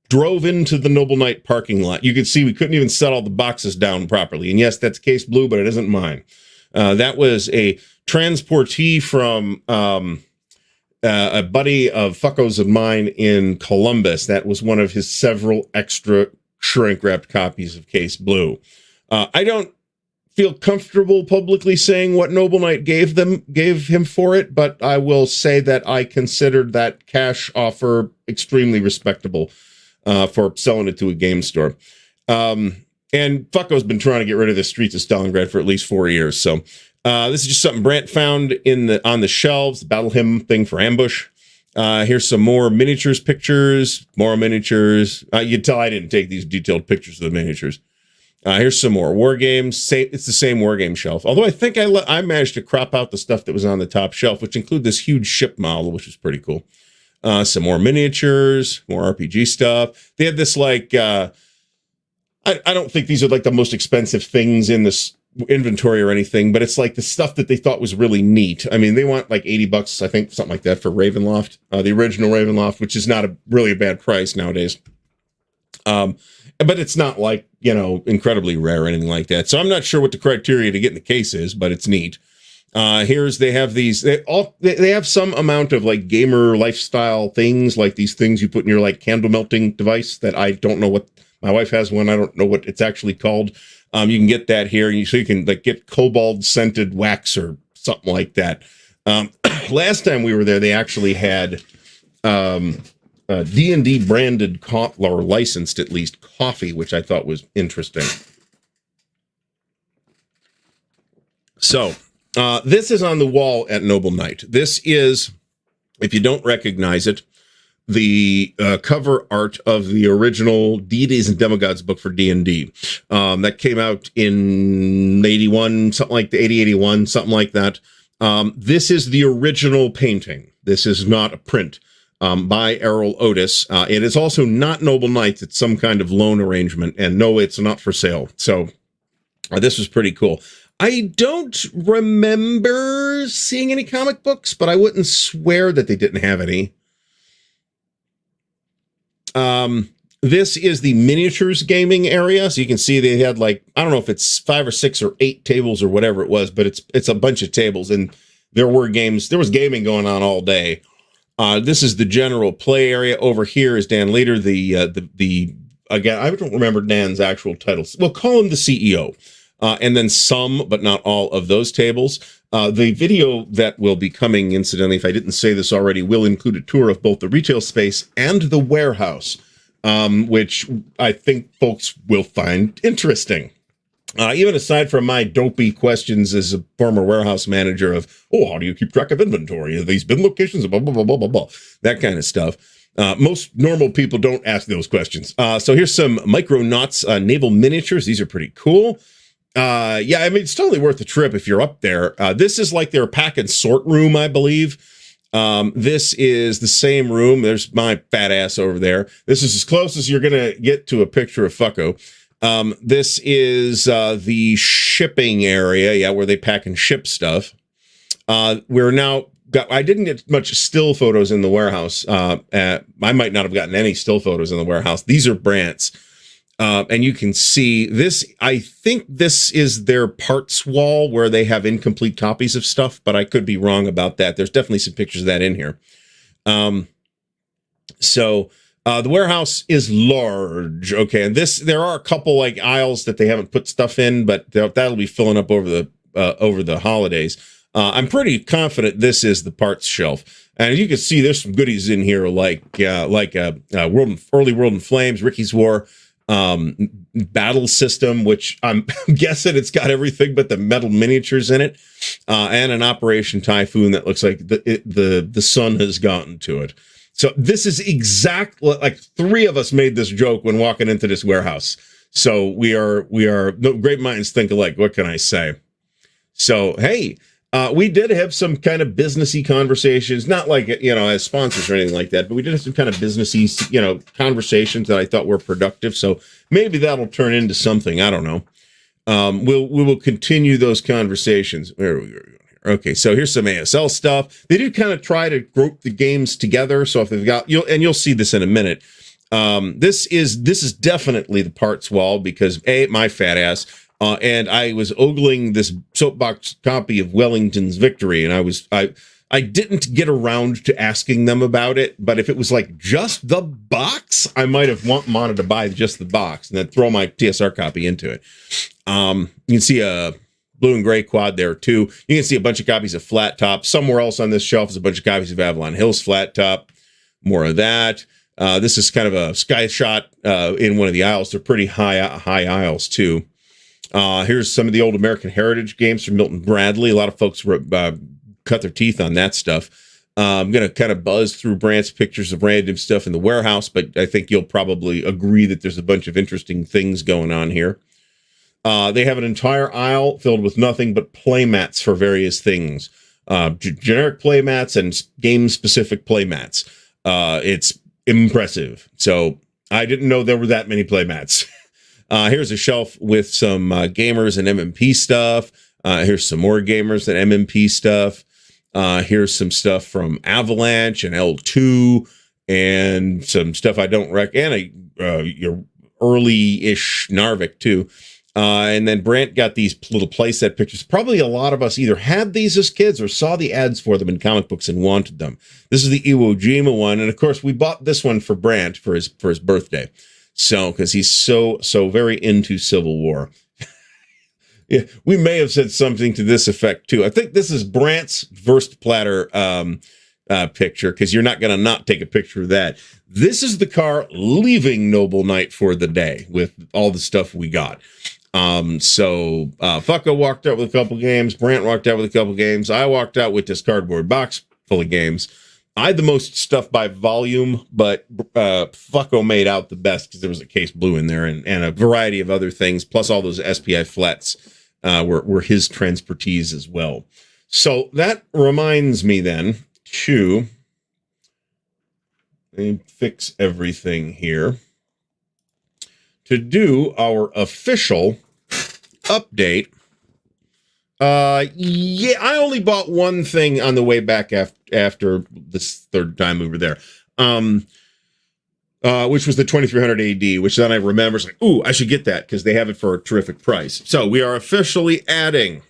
drove into the Noble Knight parking lot. You can see we couldn't even set all the boxes down properly. And yes, that's case blue, but it isn't mine. That was a transportee from a buddy of Fucko's of mine in Columbus. That was one of his several extra shrink-wrapped copies of Case Blue. I don't feel comfortable publicly saying what Noble Knight gave him for it, but I will say that I considered that cash offer extremely respectable for selling it to a game store. And Fucko's been trying to get rid of the Streets of Stalingrad for at least 4 years, so this is just something Brant found on the shelves, the Battle Hymn thing for Ambush. Here's some more miniatures pictures, more miniatures. You can tell I didn't take these detailed pictures of the miniatures. Here's some more Wargames. It's the same Wargame shelf. Although I think I managed to crop out the stuff that was on the top shelf, which include this huge ship model, which is pretty cool. Some more miniatures, more RPG stuff. They had this I don't think these are the most expensive things in this inventory or anything, but it's the stuff that they thought was really neat. I mean, they want $80, I think, something like that for Ravenloft, the original Ravenloft, which is not really a bad price nowadays. But it's not incredibly rare or anything like that. So I'm not sure what the criteria to get in the case is, but it's neat. They have some amount of gamer lifestyle things, like these things you put in your candle melting device that I don't know what. My wife has one. I don't know what it's actually called. You can get that here, so you can get cobalt scented wax or something like that. Last time we were there, they actually had D&D branded or licensed at least coffee, which I thought was interesting. So this is on the wall at Noble Knight. This is, if you don't recognize it, the cover art of the original Deities and Demigods book for D&D. That came out in 81, something like the 80-81, something like that. This is the original painting. This is not a print by Errol Otis. It is also not Noble Knights. It's some kind of loan arrangement. And no, it's not for sale. So this was pretty cool. I don't remember seeing any comic books, but I wouldn't swear that they didn't have any. This is the miniatures gaming area. So you can see they had I don't know if it's 5 or 6 or 8 tables or whatever it was, but it's a bunch of tables, and there was gaming going on all day. This is the general play area. Over here is Dan Leader, the again, I don't remember Dan's actual titles. We'll call him the CEO. And then some, but not all of those tables. The video that will be coming, incidentally, if I didn't say this already, will include a tour of both the retail space and the warehouse, which I think folks will find interesting. Even aside from my dopey questions as a former warehouse manager of, how do you keep track of inventory? Are these bin locations? Blah, blah, blah, blah, blah, blah. That kind of stuff. Most normal people don't ask those questions. So here's some Micronauts naval miniatures. These are pretty cool. Yeah, I mean, it's totally worth the trip if you're up there. This is their pack and sort room, I believe. This is the same room. There's my fat ass over there. This is as close as you're going to get to a picture of Fucko. This is the shipping area, where they pack and ship stuff. I didn't get much still photos in the warehouse. I might not have gotten any still photos in the warehouse. These are Brant's. And you can see this. I think this is their parts wall where they have incomplete copies of stuff, but I could be wrong about that. There's definitely some pictures of that in here. So the warehouse is large. Okay. And there are a couple aisles that they haven't put stuff in, but that'll be filling up over the holidays. I'm pretty confident this is the parts shelf. And as you can see, there's some goodies in here like early World in Flames, Ricky's War, battle system, which I'm guessing it's got everything but the metal miniatures in it, and an Operation Typhoon that looks like the sun has gotten to it. So this is exactly 3 of us made this joke when walking into this warehouse. So we are no great minds think alike. What can I say? So hey, We did have some kind of businessy conversations, not like, as sponsors or anything like that, but we did have some kind of businessy, conversations that I thought were productive. So maybe that'll turn into something. I don't know. We will continue those conversations. Where are we going here? Okay, so here's some ASL stuff. They do kind of try to group the games together. So if they've got, you'll see this in a minute. This is definitely the parts wall because my fat ass. And I was ogling this soapbox copy of Wellington's Victory, and I didn't get around to asking them about it. But if it was like just the box, I might have wanted to buy just the box and then throw my TSR copy into it. You can see a blue and gray quad there too. You can see a bunch of copies of Flat Top. Somewhere else on this shelf is a bunch of copies of Avalon Hills Flat Top. More of that. This is kind of a sky shot in one of the aisles. They're pretty high aisles too. Here's some of the old American Heritage games from Milton Bradley. A lot of folks cut their teeth on that stuff. I'm going to kind of buzz through Brant's pictures of random stuff in the warehouse, but I think you'll probably agree that there's a bunch of interesting things going on here. They have an entire aisle filled with nothing but playmats for various things. Generic playmats and game-specific playmats. It's impressive. So I didn't know there were that many playmats. Here's a shelf with some gamers and MMP stuff. Here's some more gamers and MMP stuff. Here's some stuff from Avalanche and L2 and some stuff I don't and your early-ish Narvik too. And then Brant got these little playset pictures. Probably a lot of us either had these as kids or saw the ads for them in comic books and wanted them. This is the Iwo Jima one. And of course, we bought this one for Brant for his birthday. So, because he's so very into Civil War. Yeah, we may have said something to this effect too. I think this is Brant's Verstplatter picture, because you're not going to not take a picture of that. This is the car leaving Noble Knight for the day with all the stuff we got. Fucko walked out with a couple games. Brant walked out with a couple games. I walked out with this cardboard box full of games. I had the most stuff by volume, but Fucko made out the best because there was a case blue in there and a variety of other things, plus all those SPI flats were his transportees as well. So that reminds me then to fix everything here to do our official update. I only bought one thing on the way back after this third time we were there, which was the 2300 AD, which then I remember, it's like, ooh, I should get that because they have it for a terrific price. So we are officially adding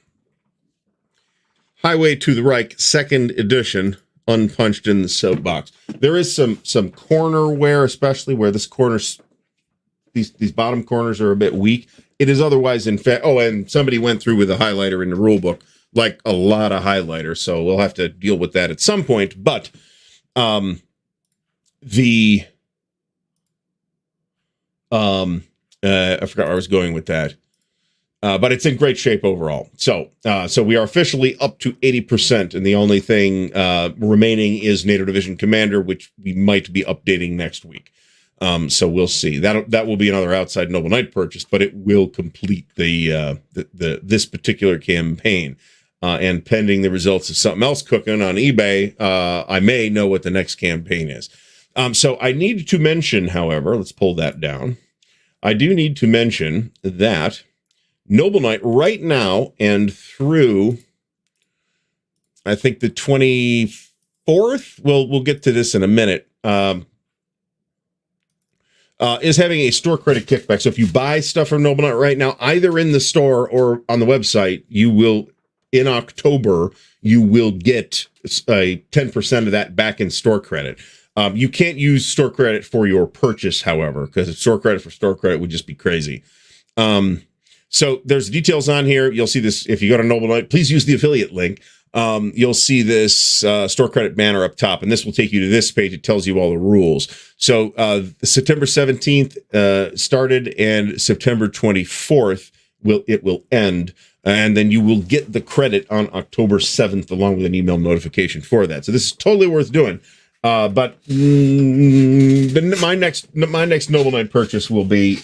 Highway to the Reich 2nd edition, unpunched in the soapbox. There is some corner wear, especially where this corner's these bottom corners are a bit weak. It is otherwise, in fact, and somebody went through with a highlighter in the rule book, like a lot of highlighters, so we'll have to deal with that at some point. But I forgot where I was going with that. But it's in great shape overall. So we are officially up to 80%, and the only thing remaining is NATO Division Commander, which we might be updating next week. So we'll see. That will be another outside Noble Knight purchase, but it will complete this particular campaign. And pending the results of something else cooking on eBay, I may know what the next campaign is. So I need to mention, however, let's pull that down. I do need to mention that Noble Knight right now and through, I think, the 24th, we'll get to this in a minute, is having a store credit kickback. So if you buy stuff from Noble Knight right now, either in the store or on the website, you will, in October, you will get a 10% of that back in store credit. You can't use store credit for your purchase, however, because store credit for store credit would just be crazy. So there's details on here. You'll see this if you go to Noble Knight. Please use the affiliate link. You'll see this store credit banner up top, and this will take you to this page. It tells you all the rules. So September 17th started, and September 24th will end, and then you will get the credit on October 7th along with an email notification for that. So this is totally worth doing. But my next Noble Knight purchase will be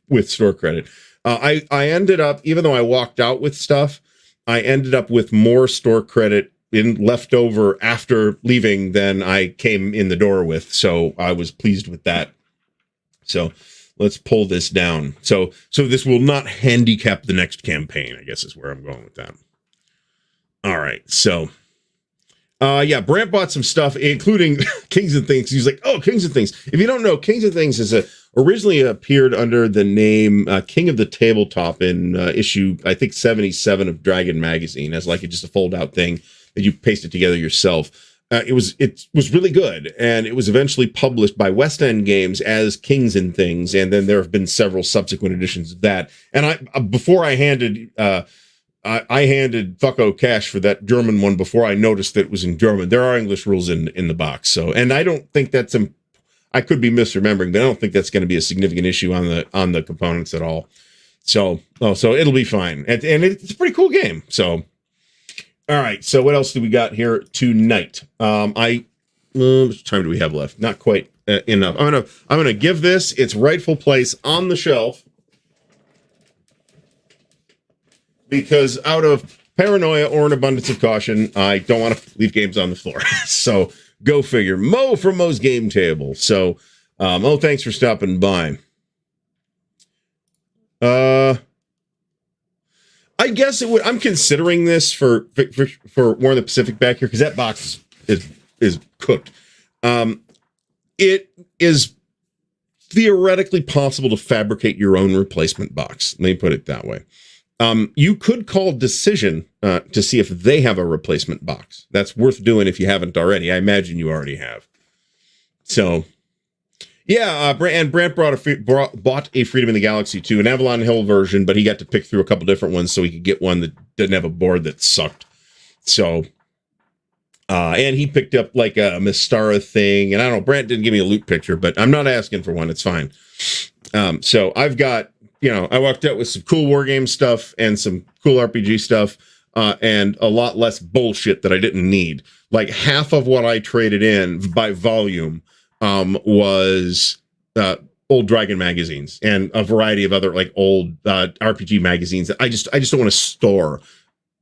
with store credit. I ended up, even though I walked out with stuff, I ended up with more store credit in left over after leaving than I came in the door with. So I was pleased with that. So let's pull this down. So this will not handicap the next campaign, I guess is where I'm going with that. All right. So, yeah, Brant bought some stuff, including Kings and Things. He's like, oh, Kings and Things. If you don't know, Kings and Things originally appeared under the name King of the Tabletop in issue, I think, 77 of Dragon Magazine, as like just a fold-out thing that you pasted together yourself. It was really good, and it was eventually published by West End Games as Kings and Things, and then there have been several subsequent editions of that. And before I handed Fucko cash for that German one before I noticed that it was in German. There are English rules in the box, so, and I don't think that's I could be misremembering, but I don't think that's going to be a significant issue on the components at all. So it'll be fine, and it's a pretty cool game. So. All right, so what else do we got here tonight? How much time do we have left? Not quite enough. I'm gonna give this its rightful place on the shelf because out of paranoia or an abundance of caution, I don't want to leave games on the floor. So go figure. Mo from Mo's Game Table. So Mo, thanks for stopping by. I guess it would. I'm considering this for War of the Pacific back here because that box is cooked. It is theoretically possible to fabricate your own replacement box. Let me put it that way. You could call Decision to see if they have a replacement box. That's worth doing if you haven't already. I imagine you already have. So. Yeah, Brant bought a Freedom in the Galaxy 2, an Avalon Hill version, but he got to pick through a couple different ones so he could get one that didn't have a board that sucked. So, and he picked up like a Mystara thing, and I don't know, Brant didn't give me a loot picture, but I'm not asking for one, it's fine. So I've got, I walked out with some cool Wargame stuff and some cool RPG stuff, and a lot less bullshit that I didn't need. Like half of what I traded in by volume was old Dragon magazines and a variety of other like old RPG magazines that I just don't want to store.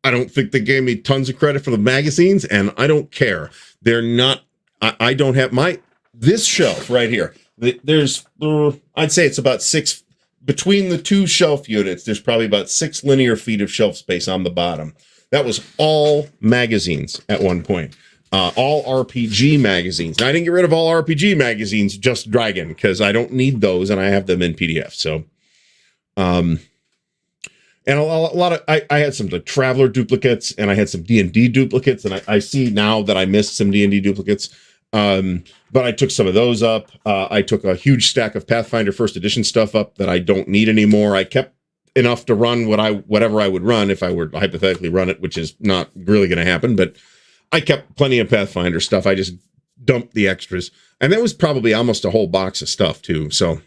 I don't think they gave me tons of credit for the magazines, and I don't care. They're not. I don't have this shelf right here. There's I'd say it's about 6 between the two shelf units. There's probably about 6 linear feet of shelf space on the bottom. That was all magazines at one point. All RPG magazines. Now, I didn't get rid of all RPG magazines, just Dragon, because I don't need those, and I have them in PDF. So, and a lot of I had some Traveler duplicates, and I had some D&D duplicates, and I see now that I missed some D&D duplicates. But I took some of those up. I took a huge stack of Pathfinder First Edition stuff up that I don't need anymore. I kept enough to run whatever I would run if I were to hypothetically run it, which is not really going to happen, but I kept plenty of Pathfinder stuff. I just dumped the extras. And that was probably almost a whole box of stuff, too. So,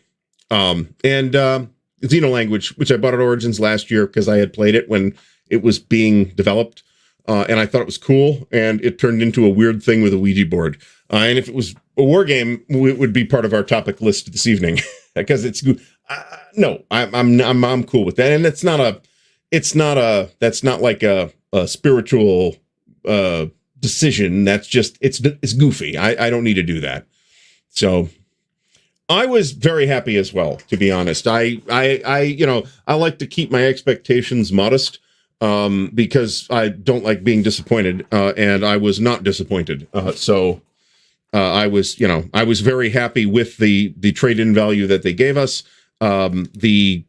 Xeno Language, which I bought at Origins last year because I had played it when it was being developed. And I thought it was cool. And it turned into a weird thing with a Ouija board. And if it was a war game, it would be part of our topic list this evening because it's no, I'm cool with that. And that's not like a spiritual decision. That's just it's goofy. I don't need to do that. So I was very happy as well, to be honest. I like to keep my expectations modest because I don't like being disappointed, and I was not disappointed. So I was very happy with the trade-in value that they gave us. It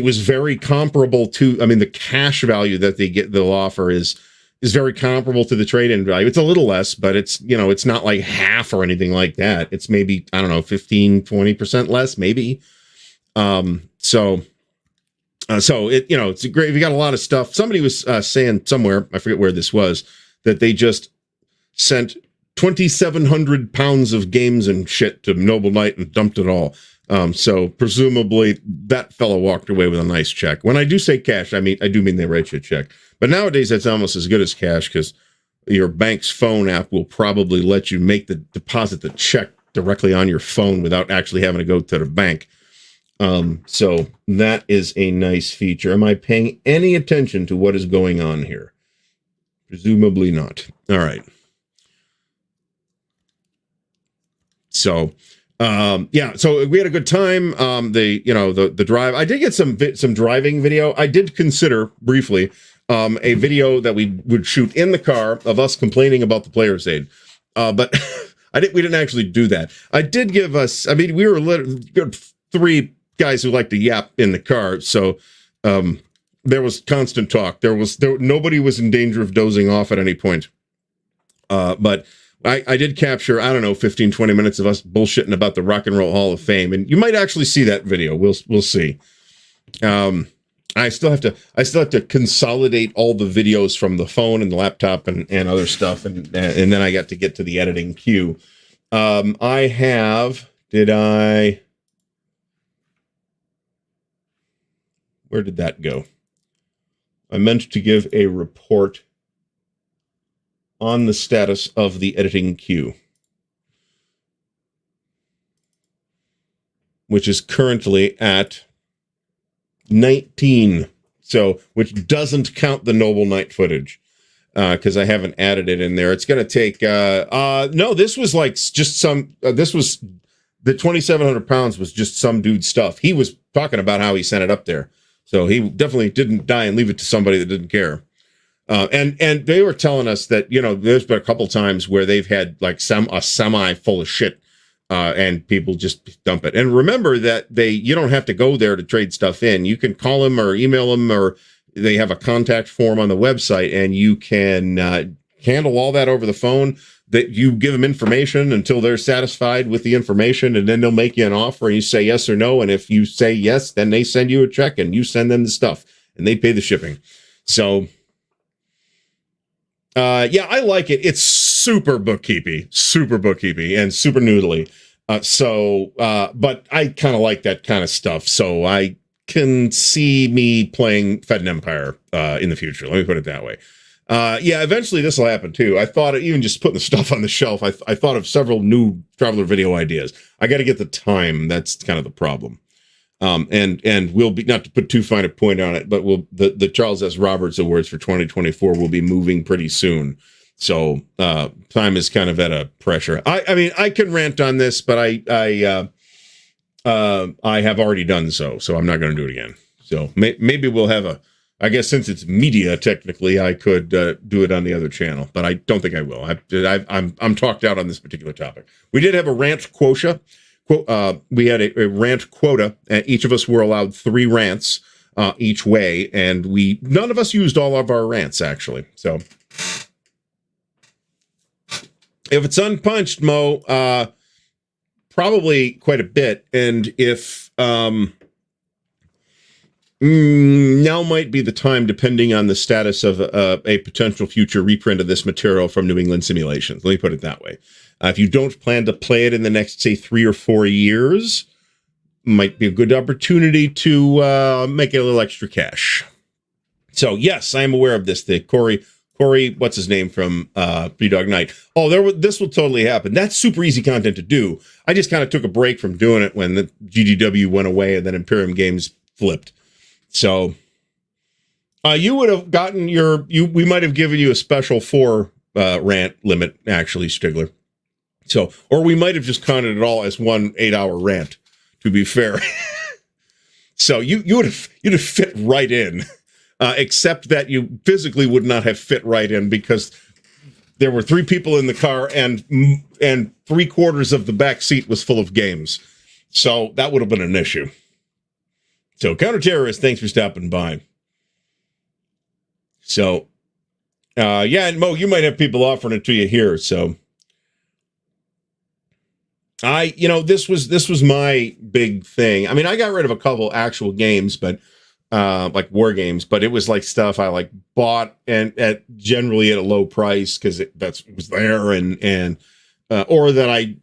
was very comparable to, the cash value that they'll offer is very comparable to the trade-in value. It's a little less, but it's not like half or anything like that. It's maybe, 15-20% less, maybe. So it's great. We got a lot of stuff. Somebody was saying somewhere, I forget where this was, that they just sent 2,700 pounds of games and shit to Noble Knight and dumped it all. So presumably that fellow walked away with a nice check. When I do say cash, I do mean they write you a check. But nowadays that's almost as good as cash because your bank's phone app will probably let you deposit the check directly on your phone without actually having to go to the bank. So that is a nice feature. Am I paying any attention to what is going on here? Presumably not. All right. So, yeah, so we had a good time. The drive, I did get some driving video. I did consider briefly, a video that we would shoot in the car of us complaining about the player's aid. But we didn't actually do that. I did give us, I mean, we were good 3 guys who like to yap in the car. So, there was constant talk. Nobody was in danger of dozing off at any point. But I did capture, I don't know, 15, 20 minutes of us bullshitting about the Rock and Roll Hall of Fame. And you might actually see that video. We'll see. I still have to consolidate all the videos from the phone and the laptop and other stuff. And then I got to get to the editing queue. Where did that go? I meant to give a report on the status of the editing queue, which is currently at 19. So, which doesn't count the Noble Knight footage, because I haven't added it in there. It's going to take, no, this was like just some, this was, the 2,700 pounds was just some dude's stuff. He was talking about how he sent it up there. So he definitely didn't die and leave it to somebody that didn't care. And they were telling us that, you know, there's been a couple times where they've had like a semi full of shit, and people just dump it. And remember that you don't have to go there to trade stuff in. You can call them or email them, or they have a contact form on the website, and you can handle all that over the phone. That you give them information until they're satisfied with the information, and then they'll make you an offer, and you say yes or no. And if you say yes, then they send you a check, and you send them the stuff, and they pay the shipping. So, yeah, I like it. It's super bookkeepy, and super noodly. But I kind of like that kind of stuff. So I can see me playing Fed and Empire in the future. Let me put it that way. Yeah, eventually this will happen too. I thought of even just putting the stuff on the shelf. I thought of several new Traveler video ideas. I got to get the time. That's kind of the problem. And we'll be, not to put too fine a point on it, but the Charles S. Roberts Awards for 2024 will be moving pretty soon. So, time is kind of at a pressure. I mean, I can rant on this, but I have already done so I'm not going to do it again. So maybe we'll have I guess since it's media, technically, I could do it on the other channel, but I don't think I will. I'm talked out on this particular topic. We did have a rant quota. We had a rant quota. Each of us were allowed 3 rants each way, and none of us used all of our rants, actually. So if it's unpunched, Mo, probably quite a bit. And if now might be the time, depending on the status of a potential future reprint of this material from New England Simulations. Let me put it that way. If you don't plan to play it in the next, say, 3 or 4 years, might be a good opportunity to make it a little extra cash. So, yes, I am aware of this thing. Corey, what's his name from Three Dog Night? Oh, this will totally happen. That's super easy content to do. I just kind of took a break from doing it when the GDW went away and then Imperium Games flipped. So, you would have gotten we might have given you a special 4 rant limit, actually, Stigler. So, or we might have just counted it all as one 8-hour rant, to be fair. So you'd have fit right in, except that you physically would not have fit right in because there were 3 people in the car and 3/4 of the back seat was full of games. So that would have been an issue. So, Counter-Terrorist, thanks for stopping by. So, yeah, and Mo, you might have people offering it to you here. So, this was my big thing. I mean, I got rid of a couple actual games, but like Wargames, but it was like stuff I like bought and generally at a low price because it was there and or that I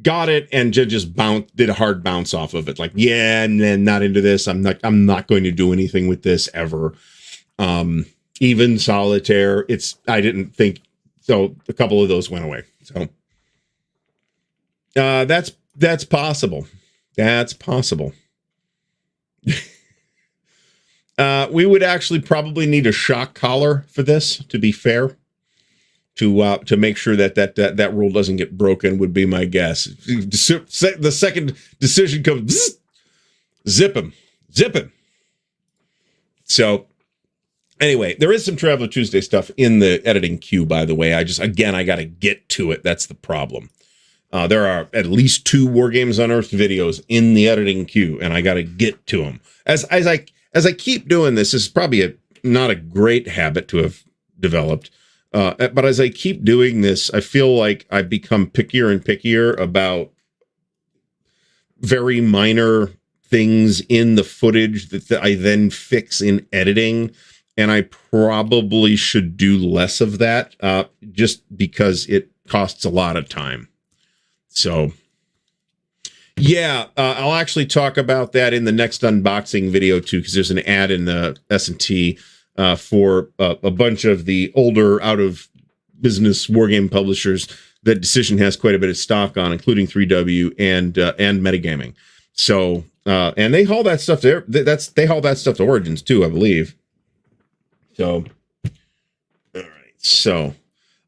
got it and just did a hard bounce off of it. Like, yeah, and then not into this. I'm not going to do anything with this ever. Even Solitaire, I didn't think so. A couple of those went away. So, that's possible. That's possible. We would actually probably need a shock collar for this, to be fair, to make sure that rule doesn't get broken would be my guess. The second decision comes, zip him. So anyway, there is some Traveler Tuesday stuff in the editing queue, by the way. I got to get to it. That's the problem. There are at least 2 Wargames Unearthed videos in the editing queue, and I got to get to them. As I keep doing this is probably not a great habit to have developed. But as I keep doing this, I feel like I've become pickier and pickier about very minor things in the footage that I then fix in editing. And I probably should do less of that, just because it costs a lot of time. So, yeah, I'll actually talk about that in the next unboxing video, too, because there's an ad in the S&T for a bunch of the older, out-of-business wargame publishers that Decision has quite a bit of stock on, including 3W and Metagaming. So, and they haul that stuff to they haul that stuff to Origins, too, I believe. So, all right. So,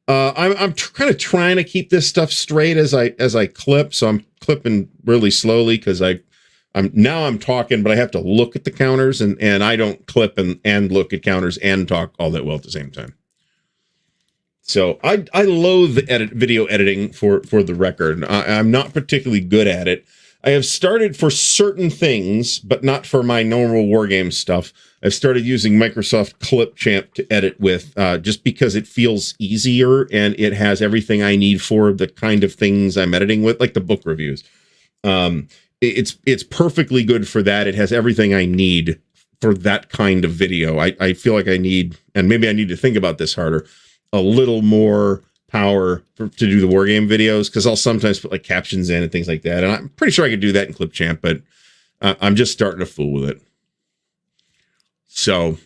I'm kind of trying to keep this stuff straight as I clip. So I'm clipping really slowly because I'm talking, but I have to look at the counters, and I don't clip and look at counters and talk all that well at the same time. So I loathe video editing for the record. I'm not particularly good at it. I have started for certain things, but not for my normal Wargame stuff. I've started using Microsoft Clipchamp to edit with, just because it feels easier and it has everything I need for the kind of things I'm editing with, like the book reviews. It's perfectly good for that. It has everything I need for that kind of video. I feel like I need, and maybe I need to think about this harder, a little more power to do the Wargame videos, because I'll sometimes put like captions in and things like that. And I'm pretty sure I could do that in Clipchamp, but I'm just starting to fool with it. So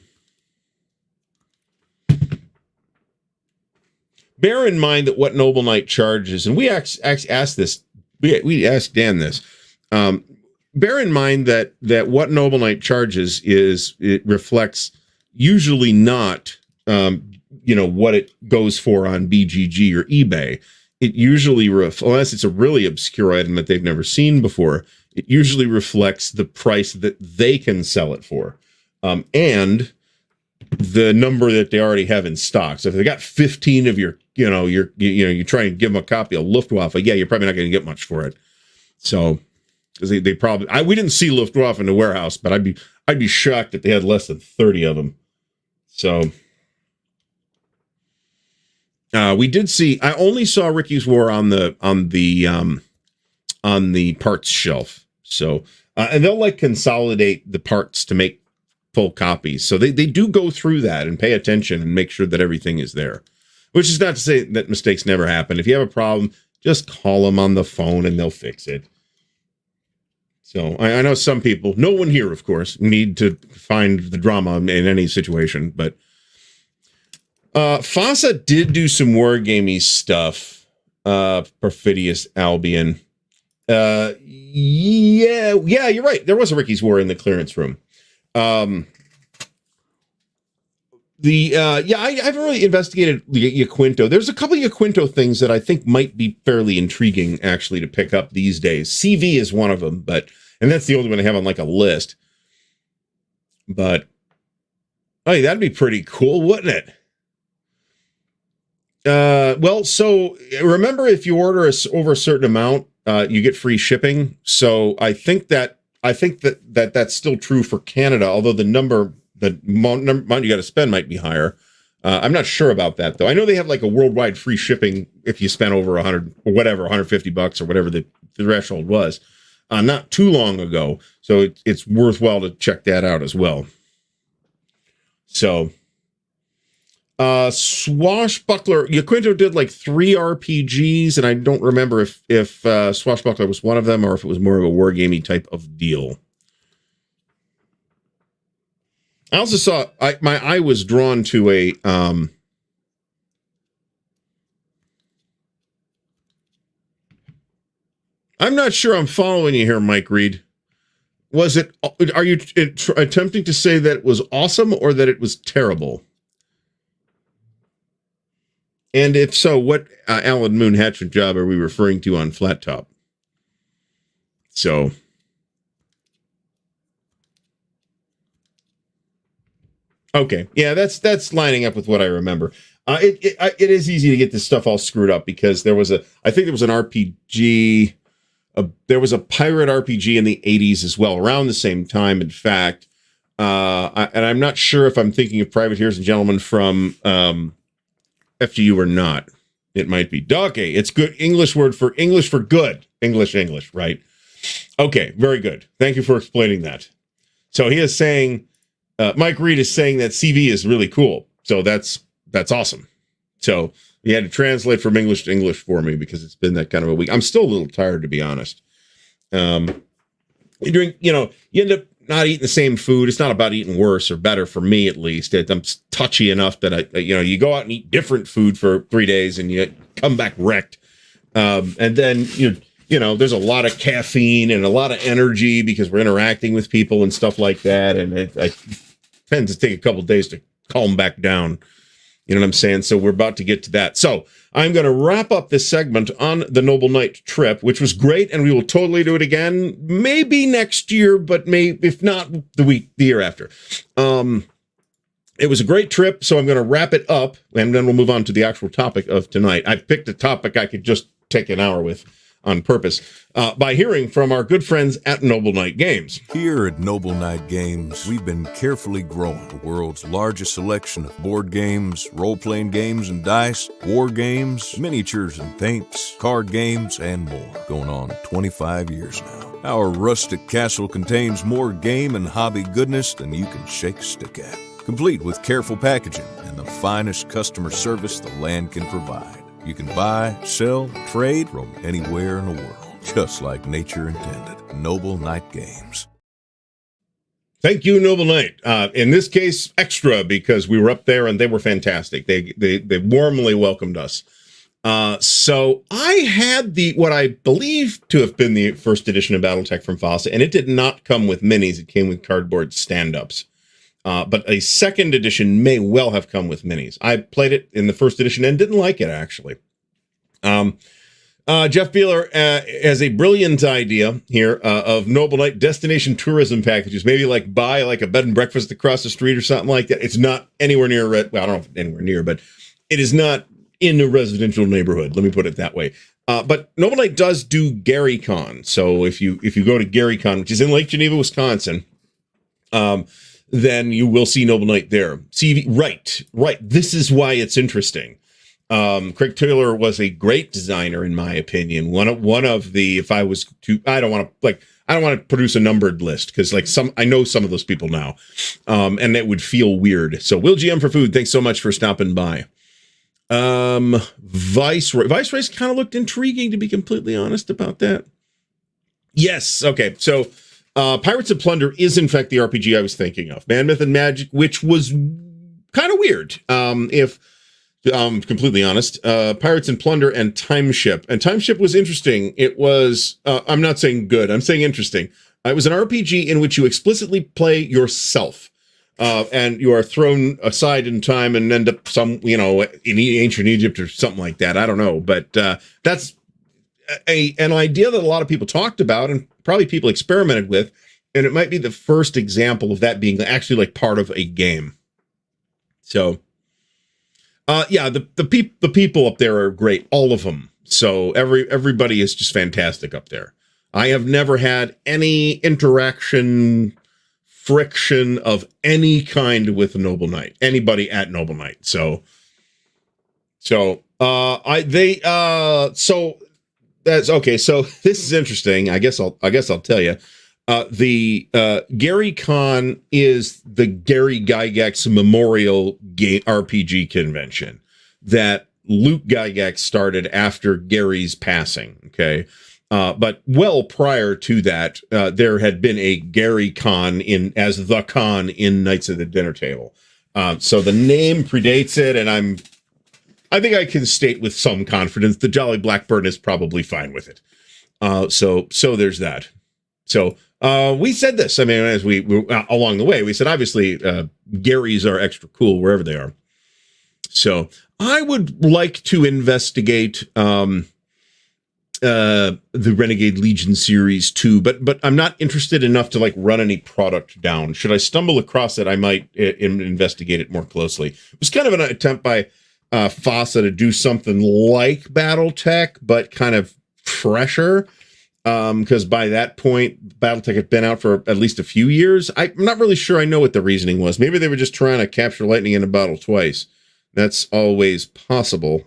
bear in mind that what Noble Knight charges, and we asked this, we asked Dan this. Bear in mind that what Noble Knight charges it reflects usually not what it goes for on BGG or eBay. It usually unless it's a really obscure item that they've never seen before, it usually reflects the price that they can sell it for. And the number that they already have in stock. So if they got 15 of you try and give them a copy of Luftwaffe, yeah, you're probably not going to get much for it. So, because they probably, we didn't see Luftwaffe in the warehouse, but I'd be shocked if they had less than 30 of them. So, we did see. I only saw Ricky's War on the parts shelf. So, and they'll like consolidate the parts to make full copies. So they do go through that and pay attention and make sure that everything is there, which is not to say that mistakes never happen. If you have a problem, just call them on the phone and they'll fix it. So I know some people, no one here, of course, need to find the drama in any situation, but FASA did do some wargamey stuff, Perfidious Albion. Yeah, you're right. There was a Ricky's War in the clearance room. I haven't really investigated Yaquinto. There's a couple of Yaquinto things that I think might be fairly intriguing, actually, to pick up these days. CV is one of them, and that's the only one I have on like a list. But hey, that'd be pretty cool, wouldn't it? Well, so remember, if you order over a certain amount, you get free shipping. So I think that's still true for Canada, although the amount you got to spend might be higher. I'm not sure about that, though. I know they have like a worldwide free shipping if you spend over 100 or whatever, $150 or whatever the threshold was, not too long ago. So it's worthwhile to check that out as well. So, Swashbuckler, Yaquinto did like 3 RPGs, and I don't remember if Swashbuckler was one of them or if it was more of a wargamey type of deal. I also saw, my eye was drawn to a, I'm not sure I'm following you here, Mike Reed. Was it? Are you attempting to say that it was awesome or that it was terrible? And if so, what Alan Moon Hatchet job are we referring to on Flat Top? So, okay, yeah, that's lining up with what I remember. It is easy to get this stuff all screwed up because I think there was an RPG. There was a pirate RPG in the 80s as well, around the same time, in fact. And I'm not sure if I'm thinking of Privateers and Gentlemen from FGU or not. It might be. Okay, it's good. English for good. English, right? Okay, very good. Thank you for explaining that. So he is saying, Mike Reed is saying that CV is really cool. So that's awesome. So he had to translate from English to English for me because it's been that kind of a week. I'm still a little tired, to be honest. You end up not eating the same food. It's not about eating worse or better for me, at least. I'm touchy enough that you go out and eat different food for 3 days and you come back wrecked. And then there's a lot of caffeine and a lot of energy because we're interacting with people and stuff like that. And it tends to take a couple of days to calm back down. You know what I'm saying? So we're about to get to that. So I'm going to wrap up this segment on the Noble Knight trip, which was great, and we will totally do it again, maybe next year, but if not the year after. It was a great trip, so I'm going to wrap it up, and then we'll move on to the actual topic of tonight. I picked a topic I could just take an hour with on purpose by hearing from our good friends at Noble Knight Games. Here at Noble Knight Games, we've been carefully growing the world's largest selection of board games, role-playing games and dice, war games, miniatures and paints, card games, and more. Going on 25 years now. Our rustic castle contains more game and hobby goodness than you can shake a stick at. Complete with careful packaging and the finest customer service the land can provide. You can buy, sell, trade from anywhere in the world, just like nature intended. Noble Knight Games. Thank you, Noble Knight. In this case, extra, because we were up there and they were fantastic. They warmly welcomed us. So I had what I believe to have been the first edition of BattleTech from FASA, and it did not come with minis. It came with cardboard stand-ups. But a second edition may well have come with minis. I played it in the first edition and didn't like it, actually. Jeff Beeler has a brilliant idea here of Noble Knight destination tourism packages. Maybe buy a bed and breakfast across the street or something like that. It's not anywhere near, well, I don't know if it's anywhere near, but it is not in a residential neighborhood. Let me put it that way. But Noble Knight does do GaryCon. So if you go to GaryCon, which is in Lake Geneva, Wisconsin, then you will see Noble Knight there. CV, right. This is why it's interesting. Craig Taylor was a great designer, in my opinion. One of the, if I was to, I don't want to produce a numbered list because I know some of those people now, and it would feel weird. So Will GM for Food, thanks so much for stopping by. Viceroy's kind of looked intriguing, to be completely honest about that. Yes. Okay. So, Pirates of Plunder is in fact the RPG I was thinking of. Man, Myth, and Magic, which was kind of weird. If completely honest, Pirates and Plunder and Timeship. And Timeship was interesting. It was, I'm not saying good, I'm saying interesting. It was an RPG in which you explicitly play yourself. And you are thrown aside in time and end up in ancient Egypt or something like that. I don't know. But that's an idea that a lot of people talked about and probably people experimented with. And it might be the first example of that being actually part of a game. So, the people up there are great, all of them. So everybody is just fantastic up there. I have never had any friction of any kind with Noble Knight, anybody at Noble Knight. So that's okay. So this is interesting. I guess I'll tell you. The GaryCon is the Gary Gygax Memorial Game RPG convention that Luke Gygax started after Gary's passing. Okay. But well prior to that, there had been a GaryCon as the con in Knights of the Dinner Table. So the name predates it, and I think I can state with some confidence the Jolly Blackburn is probably fine with it. So there's that. So we said this. I mean, as we along the way, we said obviously Garys are extra cool wherever they are. So I would like to investigate the Renegade Legion series too, but I'm not interested enough to like run any product down. Should I stumble across it, I might investigate it more closely. It was kind of an attempt by FASA to do something like BattleTech, but kind of fresher. Because by that point, BattleTech had been out for at least a few years. I'm not really sure I know what the reasoning was. Maybe they were just trying to capture lightning in a bottle twice. That's always possible.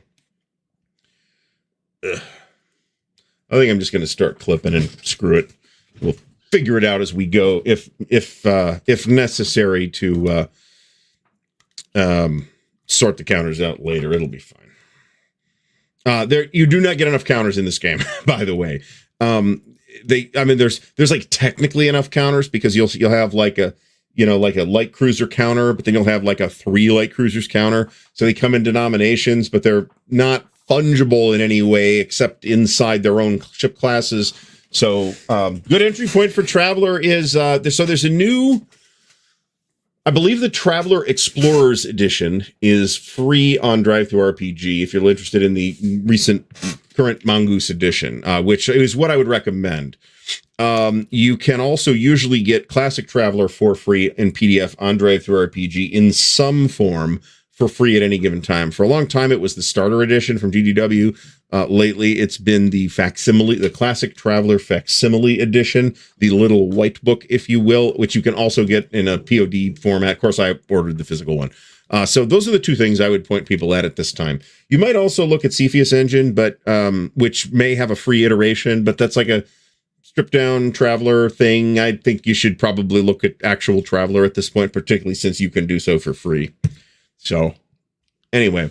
Ugh. I think I'm just going to start clipping and screw it. We'll figure it out as we go, if necessary, to sort the counters out later. It'll be fine. You do not get enough counters in this game, by the way. There's like technically enough counters because you'll have like a light cruiser counter, but then you'll have like a 3 light cruisers counter. So they come in denominations, but they're not fungible in any way except inside their own ship classes. So good entry point for Traveler is there's a new, I believe the Traveler Explorers Edition is free on DriveThruRPG if you're interested in the current Mongoose Edition, which is what I would recommend. You can also usually get Classic Traveler for free in PDF on DriveThruRPG in some form for free at any given time. For a long time, it was the Starter Edition from GDW. Lately, it's been the Classic Traveler Facsimile Edition, the little white book, if you will, which you can also get in a POD format. Of course, I ordered the physical one. So those are the two things I would point people at this time. You might also look at Cepheus Engine, but which may have a free iteration, but that's like a stripped down Traveler thing. I think you should probably look at actual Traveler at this point, particularly since you can do so for free. So anyway,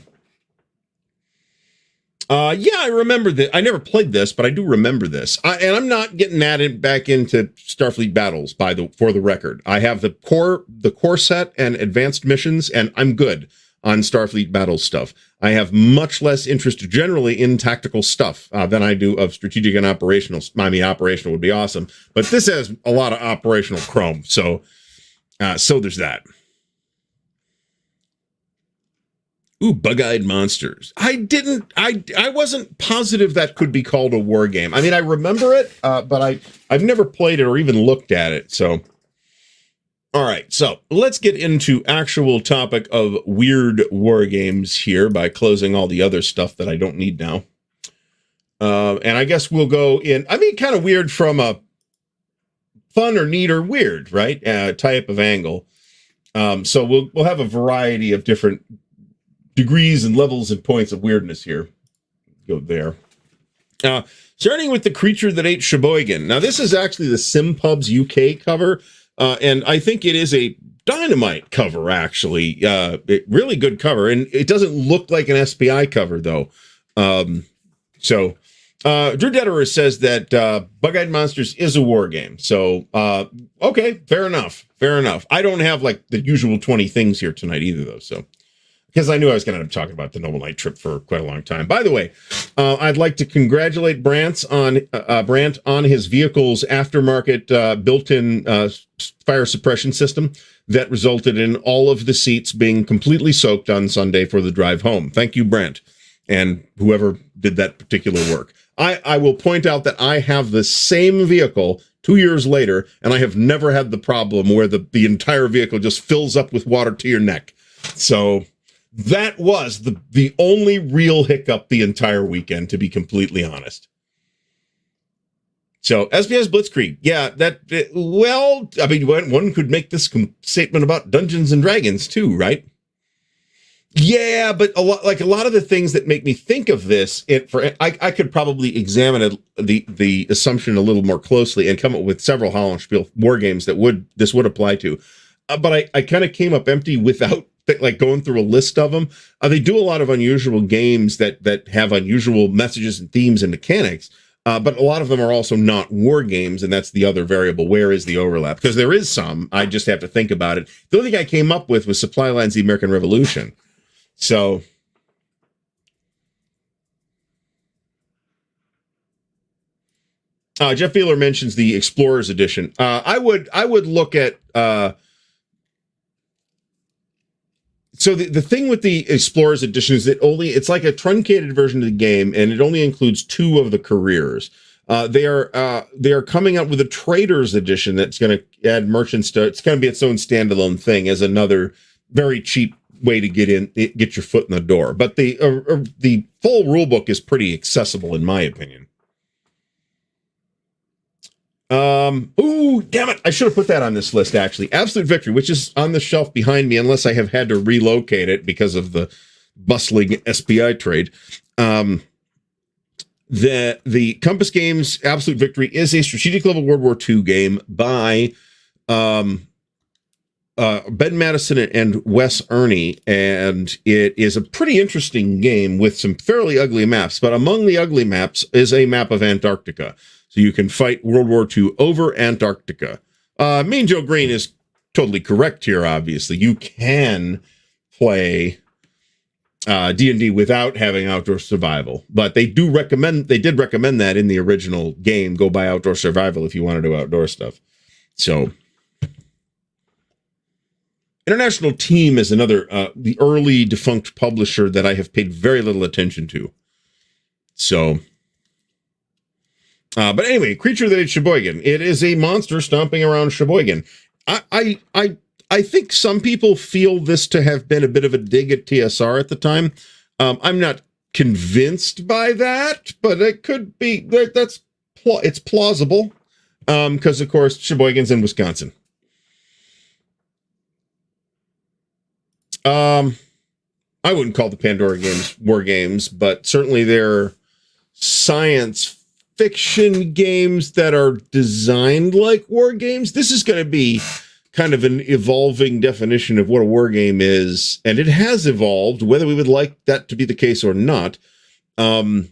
I remember that. I never played this, but I do remember this. And I'm not getting back into Starfleet battles for the record. I have the core set and advanced missions, and I'm good on Starfleet battle stuff. I have much less interest generally in tactical stuff than I do of strategic and operational. I mean, operational would be awesome, but this has a lot of operational chrome. So there's that. Ooh, Bug-Eyed Monsters. I wasn't positive that could be called a war game. I mean, I remember it, but I've never played it or even looked at it. So, all right. So let's get into actual topic of weird war games here by closing all the other stuff that I don't need now. And I guess we'll go in, I mean, kind of weird from a fun or neat or weird, right? Type of angle. So we'll have a variety of different degrees and levels and points of weirdness here. Go there. Starting with The Creature That Ate Sheboygan. Now, this is actually the Simpubs UK cover, and I think it is a dynamite cover, actually. Really good cover, and it doesn't look like an SPI cover, though. Drew Detterer says that Bug-Eyed Monsters is a war game. So, okay, fair enough. I don't have, like, the usual 20 things here tonight either, though, so... because I knew I was going to end up talking about the Noble Knight trip for quite a long time. By the way, I'd like to congratulate Brant on his vehicle's aftermarket built-in fire suppression system that resulted in all of the seats being completely soaked on Sunday for the drive home. Thank you, Brant, and whoever did that particular work. I will point out that I have the same vehicle 2 years later, and I have never had the problem where the entire vehicle just fills up with water to your neck. So... that was the only real hiccup the entire weekend, to be completely honest. So, SPS Blitzkrieg. Yeah, I mean, one could make this statement about Dungeons and Dragons too, right? Yeah, but a lot of the things that make me think of this, I could probably examine the assumption a little more closely and come up with several Hollandspiel war games that this would apply to. But I kind of came up empty without like going through a list of them. They do a lot of unusual games that have unusual messages and themes and mechanics, but a lot of them are also not war games, and that's the other variable. Where is the overlap? Because there is some. I just have to think about it. The only thing I came up with was Supply Lines: The American Revolution. So... Jeff Beeler mentions the Explorers Edition. I would look at. So the thing with the Explorers Edition is that it's like a truncated version of the game, and it only includes 2 of the careers. They are coming up with a Traders Edition that's going to add merchants to. It's going to be its own standalone thing as another very cheap way to get your foot in the door. But the full rulebook is pretty accessible, in my opinion. Ooh, damn it. I should have put that on this list, actually. Absolute Victory, which is on the shelf behind me, unless I have had to relocate it because of the bustling SPI trade. The Compass Games Absolute Victory is a strategic level World War II game by Ben Madison and Wes Ernie, and it is a pretty interesting game with some fairly ugly maps, but among the ugly maps is a map of Antarctica. So you can fight World War II over Antarctica. Mean Joe Green is totally correct here, obviously. You can play D&D without having outdoor survival, but they did recommend that in the original game. Go buy outdoor survival if you want to do outdoor stuff. So International Team is another, the early defunct publisher that I have paid very little attention to. So, but anyway, Creature That Ate Sheboygan. It is a monster stomping around Sheboygan. I think some people feel this to have been a bit of a dig at TSR at the time. I'm not convinced by that, but it could be. It's plausible, because of course Sheboygan's in Wisconsin. I wouldn't call the Pandora games war games, but certainly they're science fiction games that are designed like war games. This is going to be kind of an evolving definition of what a war game is, and it has evolved, whether we would like that to be the case or not, over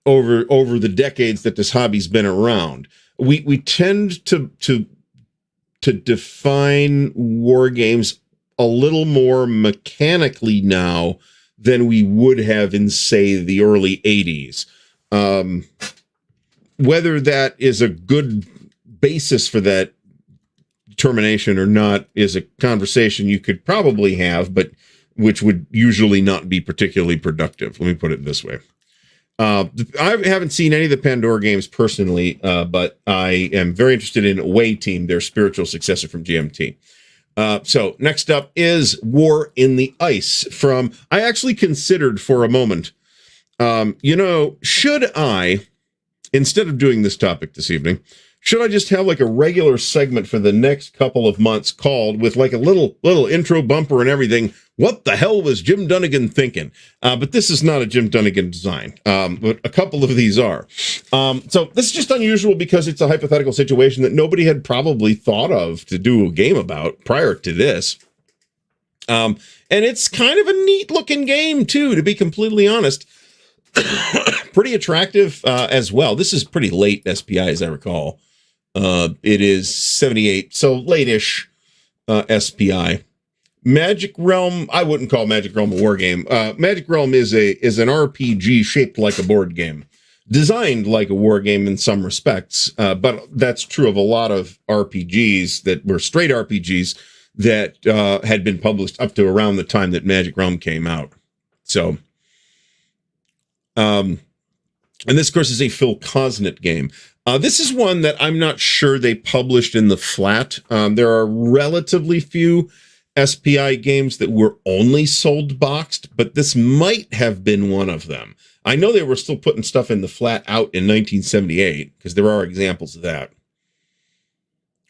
the decades that this hobby's been around. We tend to define war games a little more mechanically now than we would have in, say, the early 80s. Whether that is a good basis for that determination or not is a conversation you could probably have, but which would usually not be particularly productive. Let me put it this way. I haven't seen any of the Pandora games personally, but I am very interested in Away Team, their spiritual successor from GMT. So next up is War in the Ice I actually considered for a moment, should I, instead of doing this topic this evening, should I just have like a regular segment for the next couple of months called with like a little intro bumper and everything? What the hell was Jim Dunnigan thinking? But this is not a Jim Dunnigan design, but a couple of these are. So this is just unusual because it's a hypothetical situation that nobody had probably thought of to do a game about prior to this. And it's kind of a neat looking game too, to be completely honest. Pretty attractive as well. This is pretty late SPI, as I recall. It is 78, so late-ish SPI. Magic Realm, I wouldn't call Magic Realm a war game. Magic Realm is an RPG shaped like a board game, designed like a war game in some respects, but that's true of a lot of RPGs that were straight RPGs that had been published up to around the time that Magic Realm came out. So, and this, of course, is a Phil Kosnett game. This is one that I'm not sure they published in the flat. There are relatively few SPI games that were only sold boxed, but this might have been one of them. I know they were still putting stuff in the flat out in 1978, because there are examples of that.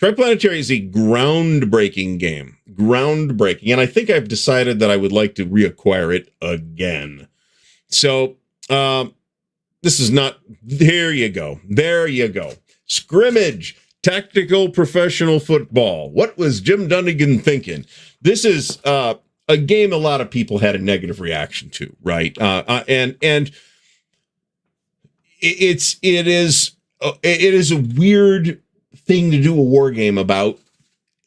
Triplanetary is a groundbreaking game. Groundbreaking. And I think I've decided that I would like to reacquire it again. So, this is not, there you go. There you go. Scrimmage, tactical professional football. What was Jim Dunnigan thinking? This is a game a lot of people had a negative reaction to, right? And it is a weird thing to do a war game about,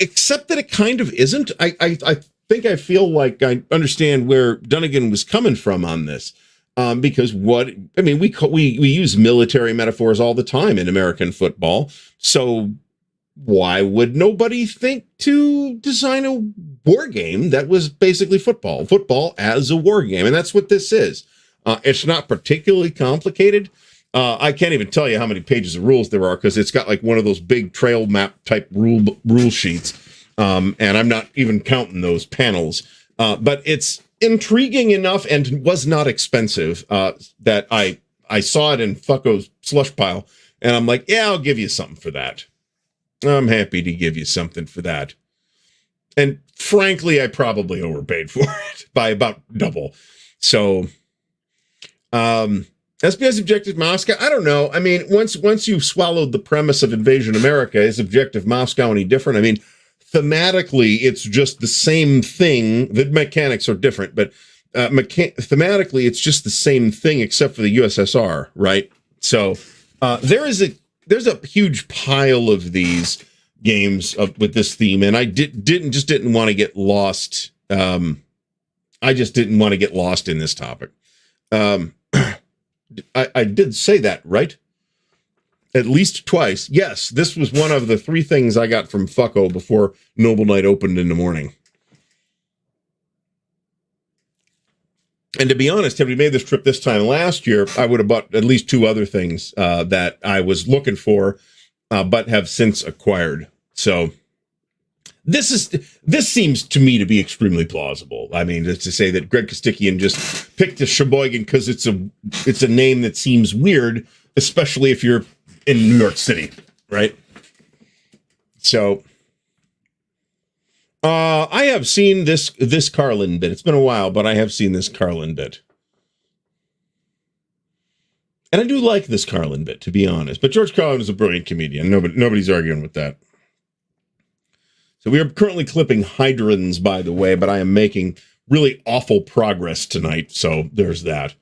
except that it kind of isn't. I think I feel like I understand where Dunnigan was coming from on this. Because we use military metaphors all the time in American football. So why would nobody think to design a war game that was basically football as a war game? And that's what this is. It's not particularly complicated. I can't even tell you how many pages of rules there are, because it's got like one of those big trail map type rule sheets. And I'm not even counting those panels. But it's intriguing enough and was not expensive that I saw it in Fucko's slush pile. And I'm like, yeah, I'll give you something for that. I'm happy to give you something for that. And frankly, I probably overpaid for it by about double. So, SBS Objective Moscow, I don't know. I mean, once you've swallowed the premise of Invasion America, is Objective Moscow any different? I mean, thematically, it's just the same thing. The mechanics are different, but thematically, it's just the same thing except for the USSR, right? So, there's a huge pile of these games with this theme, and I didn't want to get lost. I just didn't want to get lost in this topic. I did say that, right? At least twice. Yes, this was one of the 3 things I got from Fucko before Noble Knight opened in the morning. And to be honest, had we made this trip this time last year, I would have bought at least 2 other things that I was looking for, but have since acquired. So this seems to me to be extremely plausible. I mean, to say that Greg Kostikian just picked a Sheboygan because it's a name that seems weird, especially if you're in New York City, right? So I have seen this Carlin bit. It's been a while, but I have seen this Carlin bit. And I do like this Carlin bit, to be honest. But George Carlin is a brilliant comedian. Nobody's arguing with that. So we are currently clipping hydrants, by the way, but I am making really awful progress tonight. So there's that.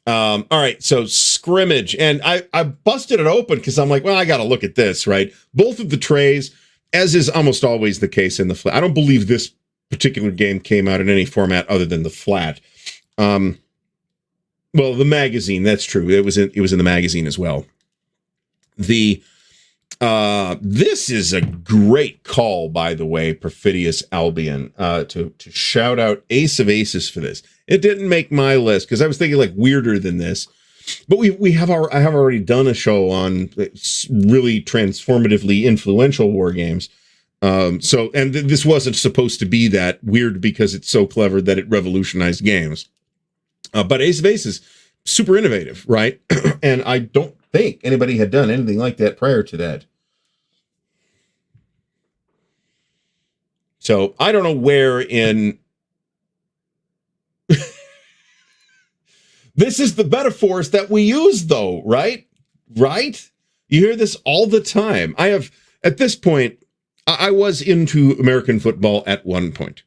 All right, so scrimmage. And I busted it open because I'm like, well, I got to look at this, right? Both of the trays, as is almost always the case in the flat. I don't believe this particular game came out in any format other than the flat. Well, the magazine, that's true. It was in the magazine as well. This is a great call, by the way, Perfidious Albion, to shout out Ace of Aces for this. It didn't make my list because I was thinking like weirder than this, but I have already done a show on really transformatively influential war games. This wasn't supposed to be that weird because it's so clever that it revolutionized games. But Ace of Aces, super innovative, right? And I don't think anybody had done anything like that prior to that. So I don't know where in this is the metaphors that we use, though, right? Right? You hear this all the time. At this point, I was into American football at one point.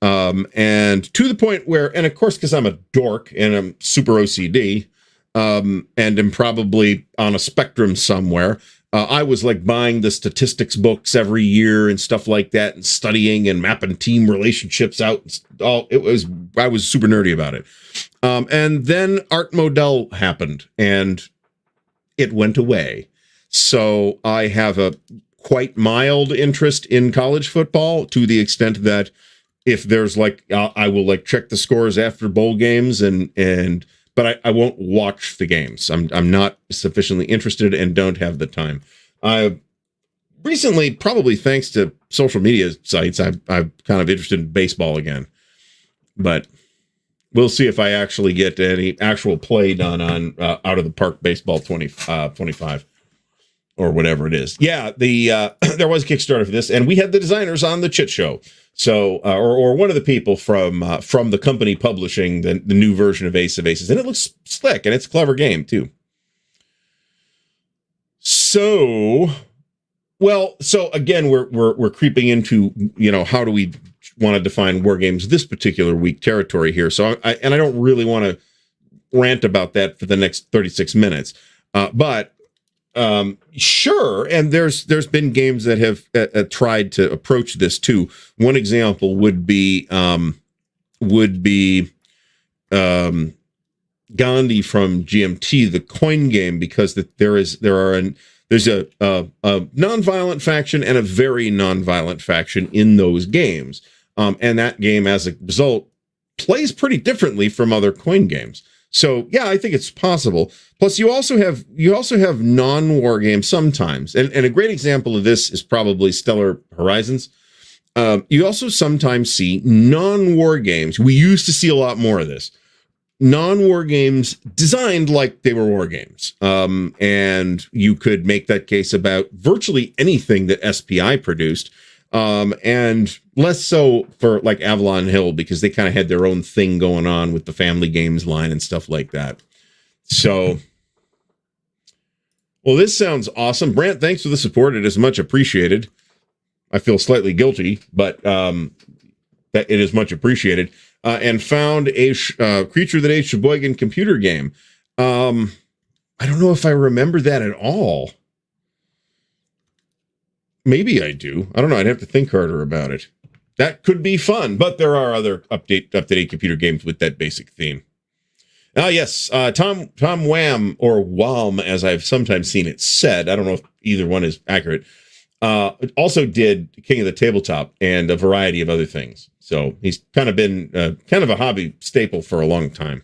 And to the point where, and of course, because I'm a dork and I'm super OCD, and am probably on a spectrum somewhere, I was like buying the statistics books every year and stuff like that, and studying and mapping team relationships out. I was super nerdy about it. And then Art Modell happened and it went away. So I have a quite mild interest in college football, to the extent that if there's like, I will like check the scores after bowl games but I won't watch the games. I'm not sufficiently interested and don't have the time. Recently, probably thanks to social media sites, I'm kind of interested in baseball again, but we'll see if I actually get any actual play done on Out of the Park Baseball 25 or whatever it is. Yeah, there was a Kickstarter for this, and we had the designers on the Chit Show. So, or one of the people from the company publishing the new version of Ace of Aces, and it looks slick, and it's a clever game too. So again, we're creeping into, how do we want to define war games this particular week territory here. So I don't really want to rant about that for the next 36 minutes, but sure. And there's been games that have tried to approach this too. One example would be Gandhi from GMT, the coin game, because there's a non-violent faction and a very non-violent faction in those games. And that game, as a result, plays pretty differently from other coin games. So yeah, I think it's possible. Plus, you also have non-war games sometimes, and a great example of this is probably Stellar Horizons. You also sometimes see non-war games. We used to see a lot more of this. Non-war games designed like they were war games. And you could make that case about virtually anything that SPI produced. And less so for like Avalon Hill, because they kind of had their own thing going on with the family games line and stuff like that. So, well, this sounds awesome. Brant, thanks for the support. It is much appreciated. I feel slightly guilty, but that it is much appreciated. And found a Creature That Ate Sheboygan computer game. I don't know if I remember that at all. Maybe I do. I don't know. I'd have to think harder about it. That could be fun, but there are other up-to-date computer games with that basic theme. Yes, Tom Wham, or Wham, as I've sometimes seen it said. I don't know if either one is accurate. Also did King of the Tabletop and a variety of other things. So he's kind of been kind of a hobby staple for a long time.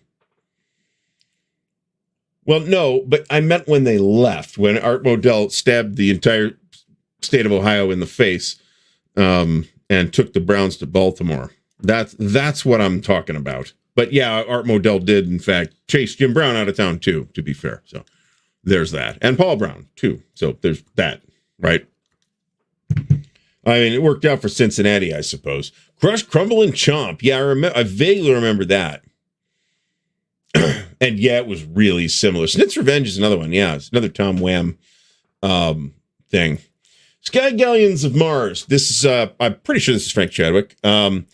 Well, no, but I meant when they left, when Art Modell stabbed the entire state of Ohio in the face and took the Browns to Baltimore. That's what I'm talking about. But yeah, Art Modell did, in fact, chase Jim Brown out of town, too, to be fair. So there's that. And Paul Brown, too. So there's that, right? I mean, it worked out for Cincinnati, I suppose. Crush, Crumble, and Chomp. Yeah, I vaguely remember that. And yeah, it was really similar. Snit's Revenge is another one. Yeah, it's another Tom Wham thing. Sky Galleons of Mars. This is, I'm pretty sure this is Frank Chadwick. Well,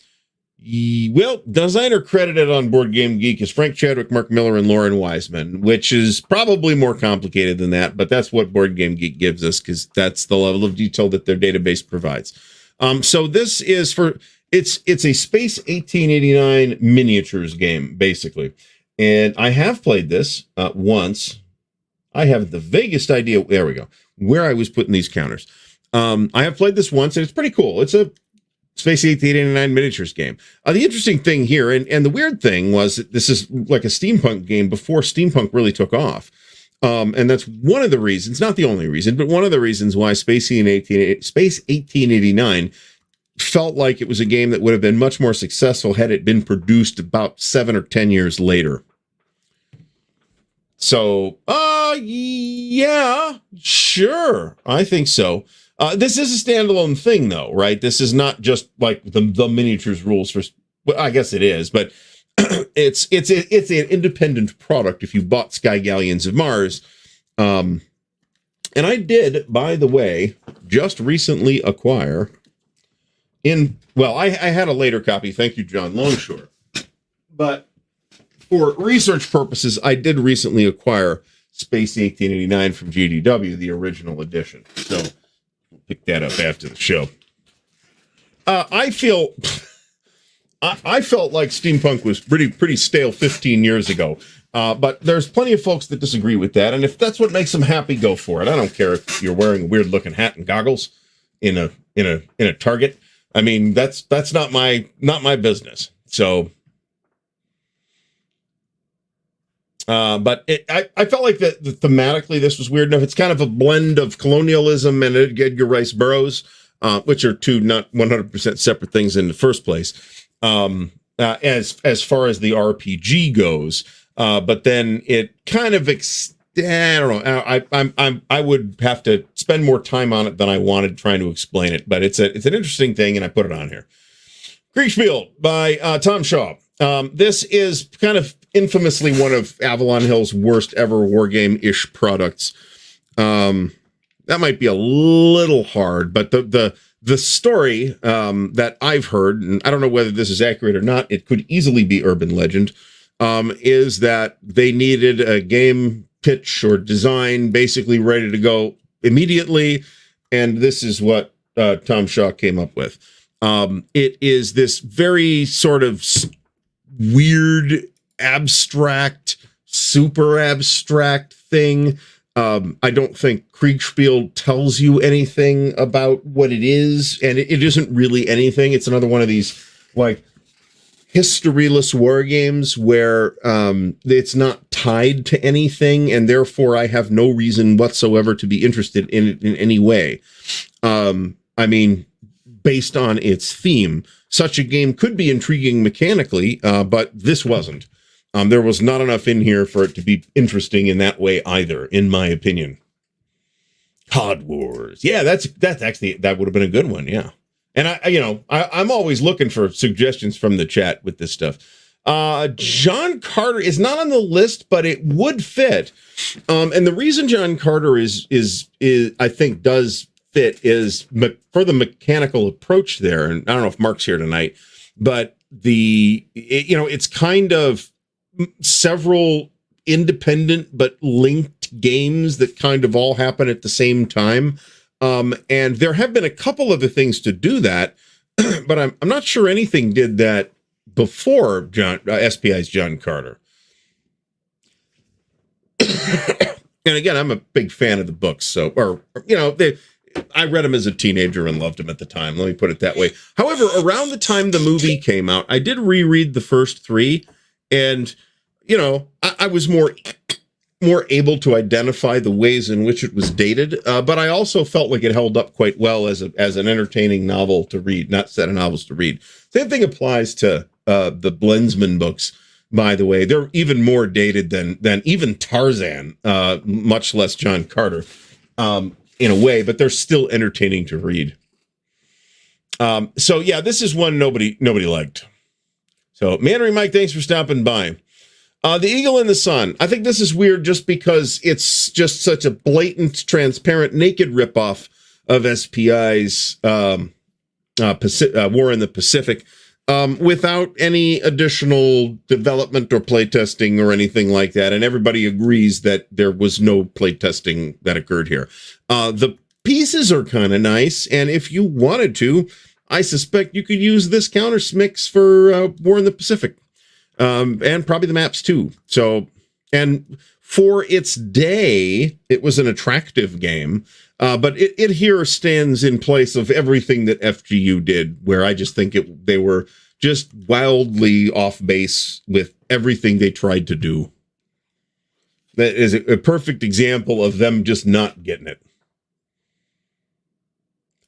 designer credited on Board Game Geek is Frank Chadwick, Mark Miller, and Lauren Wiseman, which is probably more complicated than that, but that's what Board Game Geek gives us, because that's the level of detail that their database provides. So this is it's a Space 1889 miniatures game, basically. And I have played this once. I have the vaguest idea, there we go, where I was putting these counters. I have played this once, and it's pretty cool. It's a Space 1889 miniatures game. The interesting thing here, and the weird thing was that this is like a steampunk game before steampunk really took off. And that's one of the reasons, not the only reason, but one of the reasons why Space 1889 felt like it was a game that would have been much more successful had it been produced about 7 or 10 years later. So, yeah, sure. I think so. This is a standalone thing, though, right? This is not just like the miniatures rules for. Well, I guess it is, but it's an independent product. If you bought Sky Galleons of Mars, and I did, by the way, just recently acquire. I had a later copy. Thank you, John Longshore. But for research purposes, I did recently acquire Space 1889 from GDW, the original edition. So. Pick that up after the show. I felt like steampunk was pretty stale 15 years ago. But there's plenty of folks that disagree with that, and if that's what makes them happy, go for it. I don't care if you're wearing a weird looking hat and goggles in a Target. I mean, that's not my business. So but I felt like that thematically this was weird enough. It's kind of a blend of colonialism and Edgar Rice Burroughs, which are two not 100% separate things in the first place, as far as the RPG goes. But then it kind of I don't know. I would have to spend more time on it than I wanted trying to explain it. But it's an interesting thing, and I put it on here. Kriegspiel by Tom Shaw. This is kind of infamously one of Avalon Hill's worst ever wargame-ish products. That might be a little hard, but the story that I've heard, and I don't know whether this is accurate or not, it could easily be urban legend, is that they needed a game pitch or design basically ready to go immediately, and this is what Tom Shaw came up with. It is this very sort of weird, abstract super abstract thing. I don't think Kriegspiel tells you anything about what it is, and it isn't really anything. It's another one of these like historyless war games where it's not tied to anything, and therefore I have no reason whatsoever to be interested in it in any way. I mean, based on its theme, such a game could be intriguing mechanically, but this wasn't. There was not enough in here for it to be interesting in that way either, in my opinion. Cod Wars. Yeah, that's actually, that would have been a good one, yeah. And I'm always looking for suggestions from the chat with this stuff. John Carter is not on the list, but it would fit. And the reason John Carter is I think does fit is for the mechanical approach there. And I don't know if Mark's here tonight, but it's kind of several independent but linked games that kind of all happen at the same time. And there have been a couple of the things to do that, but I'm not sure anything did that before SPI's John Carter. And again, I'm a big fan of the books, I read them as a teenager and loved them at the time. Let me put it that way. However, around the time the movie came out, I did reread the first three, and I was more able to identify the ways in which it was dated, but I also felt like it held up quite well as an entertaining novel to read, not set of novels to read. Same thing applies to the Blenzman books, by the way. They're even more dated than even Tarzan, much less John Carter, in a way, but they're still entertaining to read. So yeah, this is one nobody liked. So Mandarin Mike, thanks for stopping by. The Eagle in the Sun. I think this is weird just because it's just such a blatant, transparent, naked ripoff of SPI's War in the Pacific, without any additional development or playtesting or anything like that. And everybody agrees that there was no playtesting that occurred here. The pieces are kind of nice, and if you wanted to, I suspect you could use this counter mix for War in the Pacific. And probably the maps too. So, and for its day, it was an attractive game, but it here stands in place of everything that FGU did, where I just think they were just wildly off base with everything they tried to do. That is a perfect example of them just not getting it.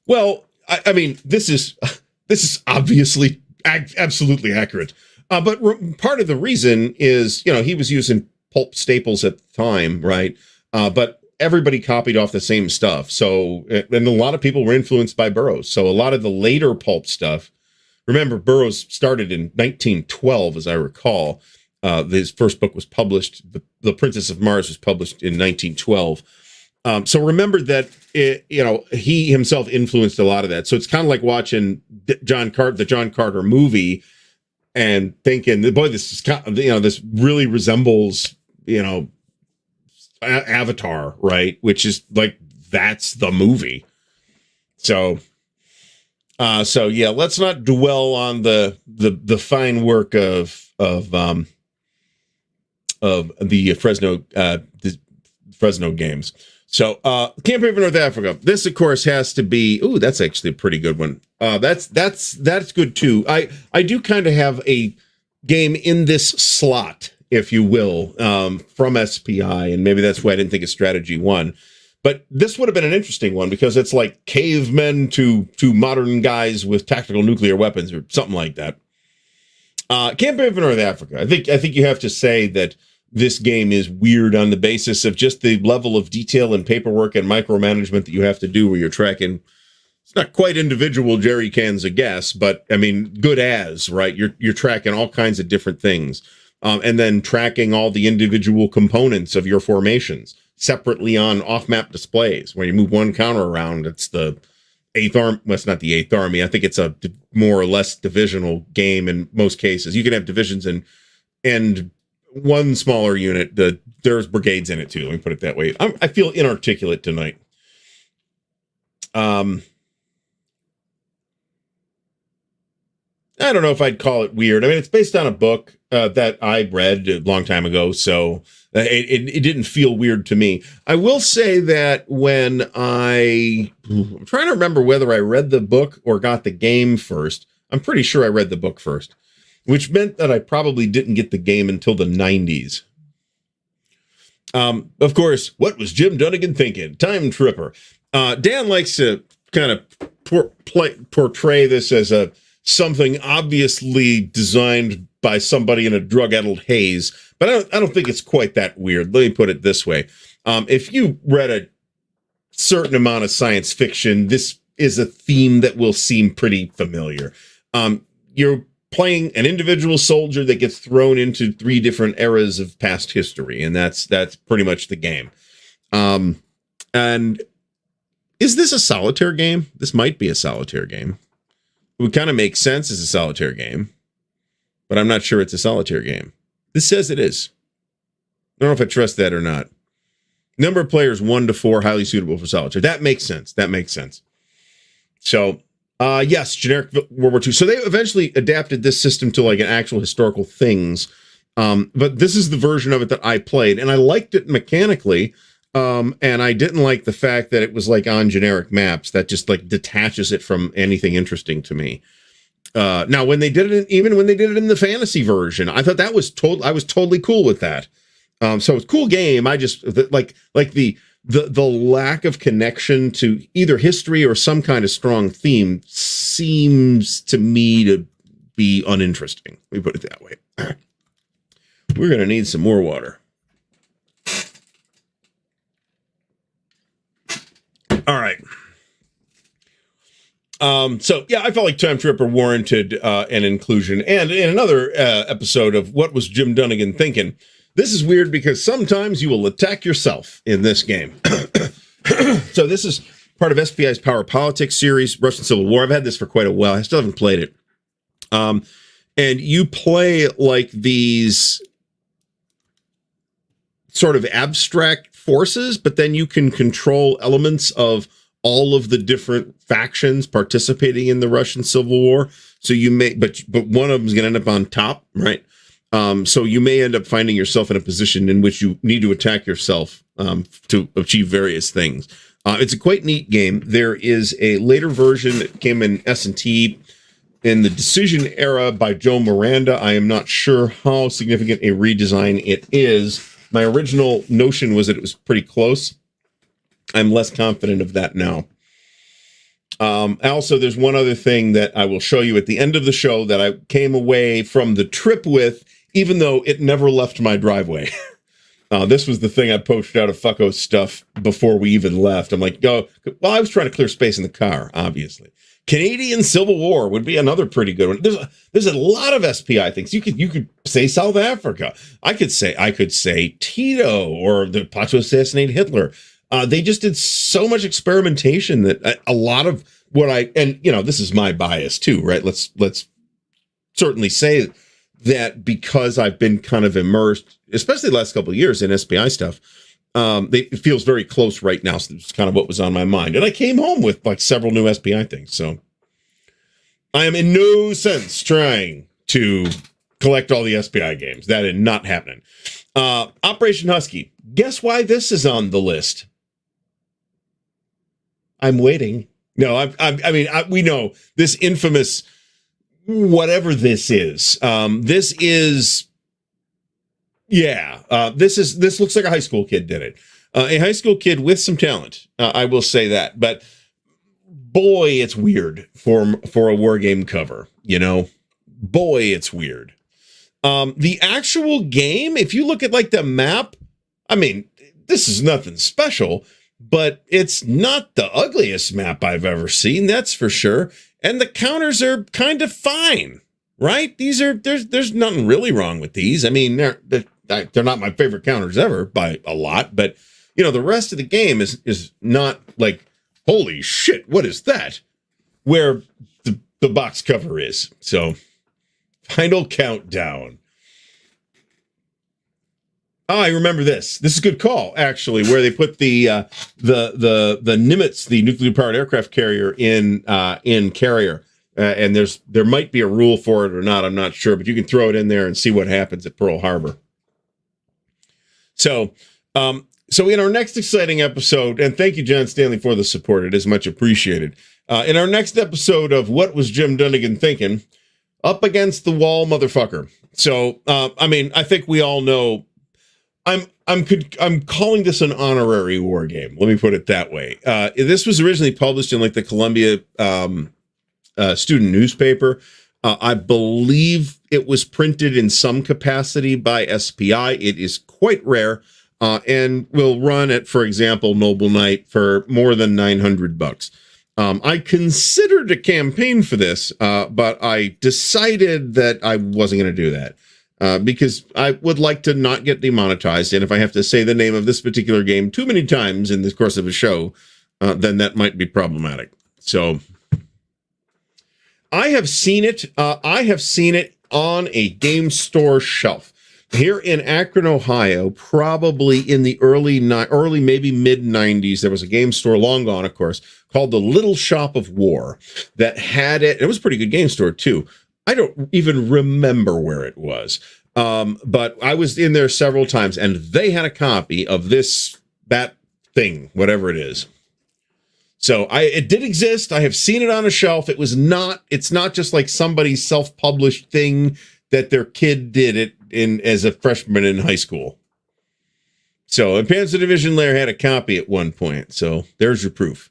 Well, I mean, this is obviously absolutely accurate. But part of the reason is, he was using pulp staples at the time, right? But everybody copied off the same stuff. So, and a lot of people were influenced by Burroughs. So a lot of the later pulp stuff, remember, Burroughs started in 1912, as I recall. His first book was published, The Princess of Mars was published in 1912. So remember that, he himself influenced a lot of that. So it's kind of like watching the John Carter movie and thinking, boy, this is this really resembles, Avatar, right? Which is like, that's the movie. So yeah, let's not dwell on the fine work of the Fresno games. So, Campaign for North Africa. This, of course, has to be. Ooh, that's actually a pretty good one. That's good too. I do kind of have a game in this slot, if you will, from SPI, and maybe that's why I didn't think of Strategy 1. But this would have been an interesting one because it's like cavemen to modern guys with tactical nuclear weapons or something like that. Campaign for North Africa. I think you have to say that this game is weird on the basis of just the level of detail and paperwork and micromanagement that you have to do where you're tracking. It's not quite individual jerry cans of gas, but I mean, good as, right? You're tracking all kinds of different things. And then tracking all the individual components of your formations separately on off-map displays. When you move one counter around, it's the 8th Army. Well, it's not the 8th Army. I think it's a more or less divisional game in most cases. You can have divisions and one smaller unit. There's brigades in it too. Let me put it that way. I feel inarticulate tonight. I don't know if I'd call it weird. I mean, it's based on a book that I read a long time ago, so it didn't feel weird to me. I will say that when I'm trying to remember whether I read the book or got the game first. I'm pretty sure I read the book first, which meant that I probably didn't get the game until the 90s. Of course, what was Jim Dunnigan thinking? Time Tripper. Dan likes to kind of portray this as something obviously designed by somebody in a drug-addled haze, but I don't think it's quite that weird. Let me put it this way. If you read a certain amount of science fiction, this is a theme that will seem pretty familiar. You're playing an individual soldier that gets thrown into 3 different eras of past history, and that's pretty much the game. And is this a solitaire game? This might be a solitaire game. It would kind of make sense as a solitaire game, but I'm not sure it's a solitaire game. This says it is. I don't know if I trust that or not. Number of players 1 to 4, highly suitable for solitaire. That makes sense. That makes sense. So, yes, generic World War II. So they eventually adapted this system to like an actual historical things. But this is the version of it that I played, and I liked it mechanically. And I didn't like the fact that it was like on generic maps. That just like detaches it from anything interesting to me. Now, when they did it, even when they did it in the fantasy version, I thought that was I was totally cool with that. So it's a cool game. I just like the lack of connection to either history or some kind of strong theme seems to me to be uninteresting. Let me put it that way. We're going to need some more water. All right. So yeah, I felt like Time Tripper warranted an inclusion. And in another episode of What Was Jim Dunnigan Thinking? This is weird because sometimes you will attack yourself in this game. So this is part of SPI's Power Politics series, Russian Civil War. I've had this for quite a while. I still haven't played it. And you play like these sort of abstract forces, but then you can control elements of all of the different factions participating in the Russian Civil War. So you may, but one of them is going to end up on top, right? So you may end up finding yourself in a position in which you need to attack yourself to achieve various things. It's a quite neat game. There is a later version that came in S&T in the Decision era by Joe Miranda. I am not sure how significant a redesign it is. My original notion was that it was pretty close. I'm less confident of that now. Also, there's one other thing that I will show you at the end of the show that I came away from the trip with, even though it never left my driveway. This was the thing I poached out of Fucko's stuff before we even left. I'm like, well, I was trying to clear space in the car, obviously. Canadian Civil War would be another pretty good one. There's a lot of SPI things. You could say South Africa. I could say Tito or the plot to assassinate Hitler. They just did so much experimentation that a lot of what this is my bias too, right? Let's certainly say that because I've been kind of immersed, especially the last couple of years in SPI stuff. It feels very close right now. So it's kind of what was on my mind. And I came home with like several new SPI things. So I am in no sense trying to collect all the SPI games. That is not happening. Operation Husky. Guess why this is on the list? I'm waiting. No, we know this infamous, whatever this is. This looks like a high school kid did it. A high school kid with some talent. I will say that, but boy, it's weird for a war game cover, boy, it's weird. The actual game, if you look at like the map, this is nothing special, but it's not the ugliest map I've ever seen. That's for sure. And the counters are kind of fine, right? There's nothing really wrong with these. They're not my favorite counters ever by a lot, but the rest of the game is not like, holy shit, what is that? Where the box cover is. So, final countdown. Oh, I remember this. This is a good call, actually, where they put the Nimitz, the nuclear powered aircraft carrier in Carrier. And there might be a rule for it or not. I'm not sure, but you can throw it in there and see what happens at Pearl Harbor. So in our next exciting episode, and thank you, John Stanley, for the support. It is much appreciated. In our next episode of What Was Jim Dunnigan Thinking? Up Against the Wall, motherfucker. So, I think we all know. I'm calling this an honorary war game. Let me put it that way. This was originally published in like the Columbia student newspaper. I believe it was printed in some capacity by SPI. It is quite rare, and will run at, for example, Noble Knight for more than $900. I considered a campaign for this, but I decided that I wasn't going to do that. Because I would like to not get demonetized, and if I have to say the name of this particular game too many times in the course of a show, then that might be problematic. So I have seen it. I have seen it on a game store shelf here in Akron, Ohio. Probably in the early maybe mid 90s, there was a game store, long gone, of course, called the Little Shop of War that had it. It was a pretty good game store too. I don't even remember where it was, but I was in there several times, and they had a copy of that thing, whatever it is. So it did exist. I have seen it on a shelf. It's not just like somebody's self-published thing that their kid did it in as a freshman in high school. So, and Panzer Division Lair had a copy at one point. So there's your proof.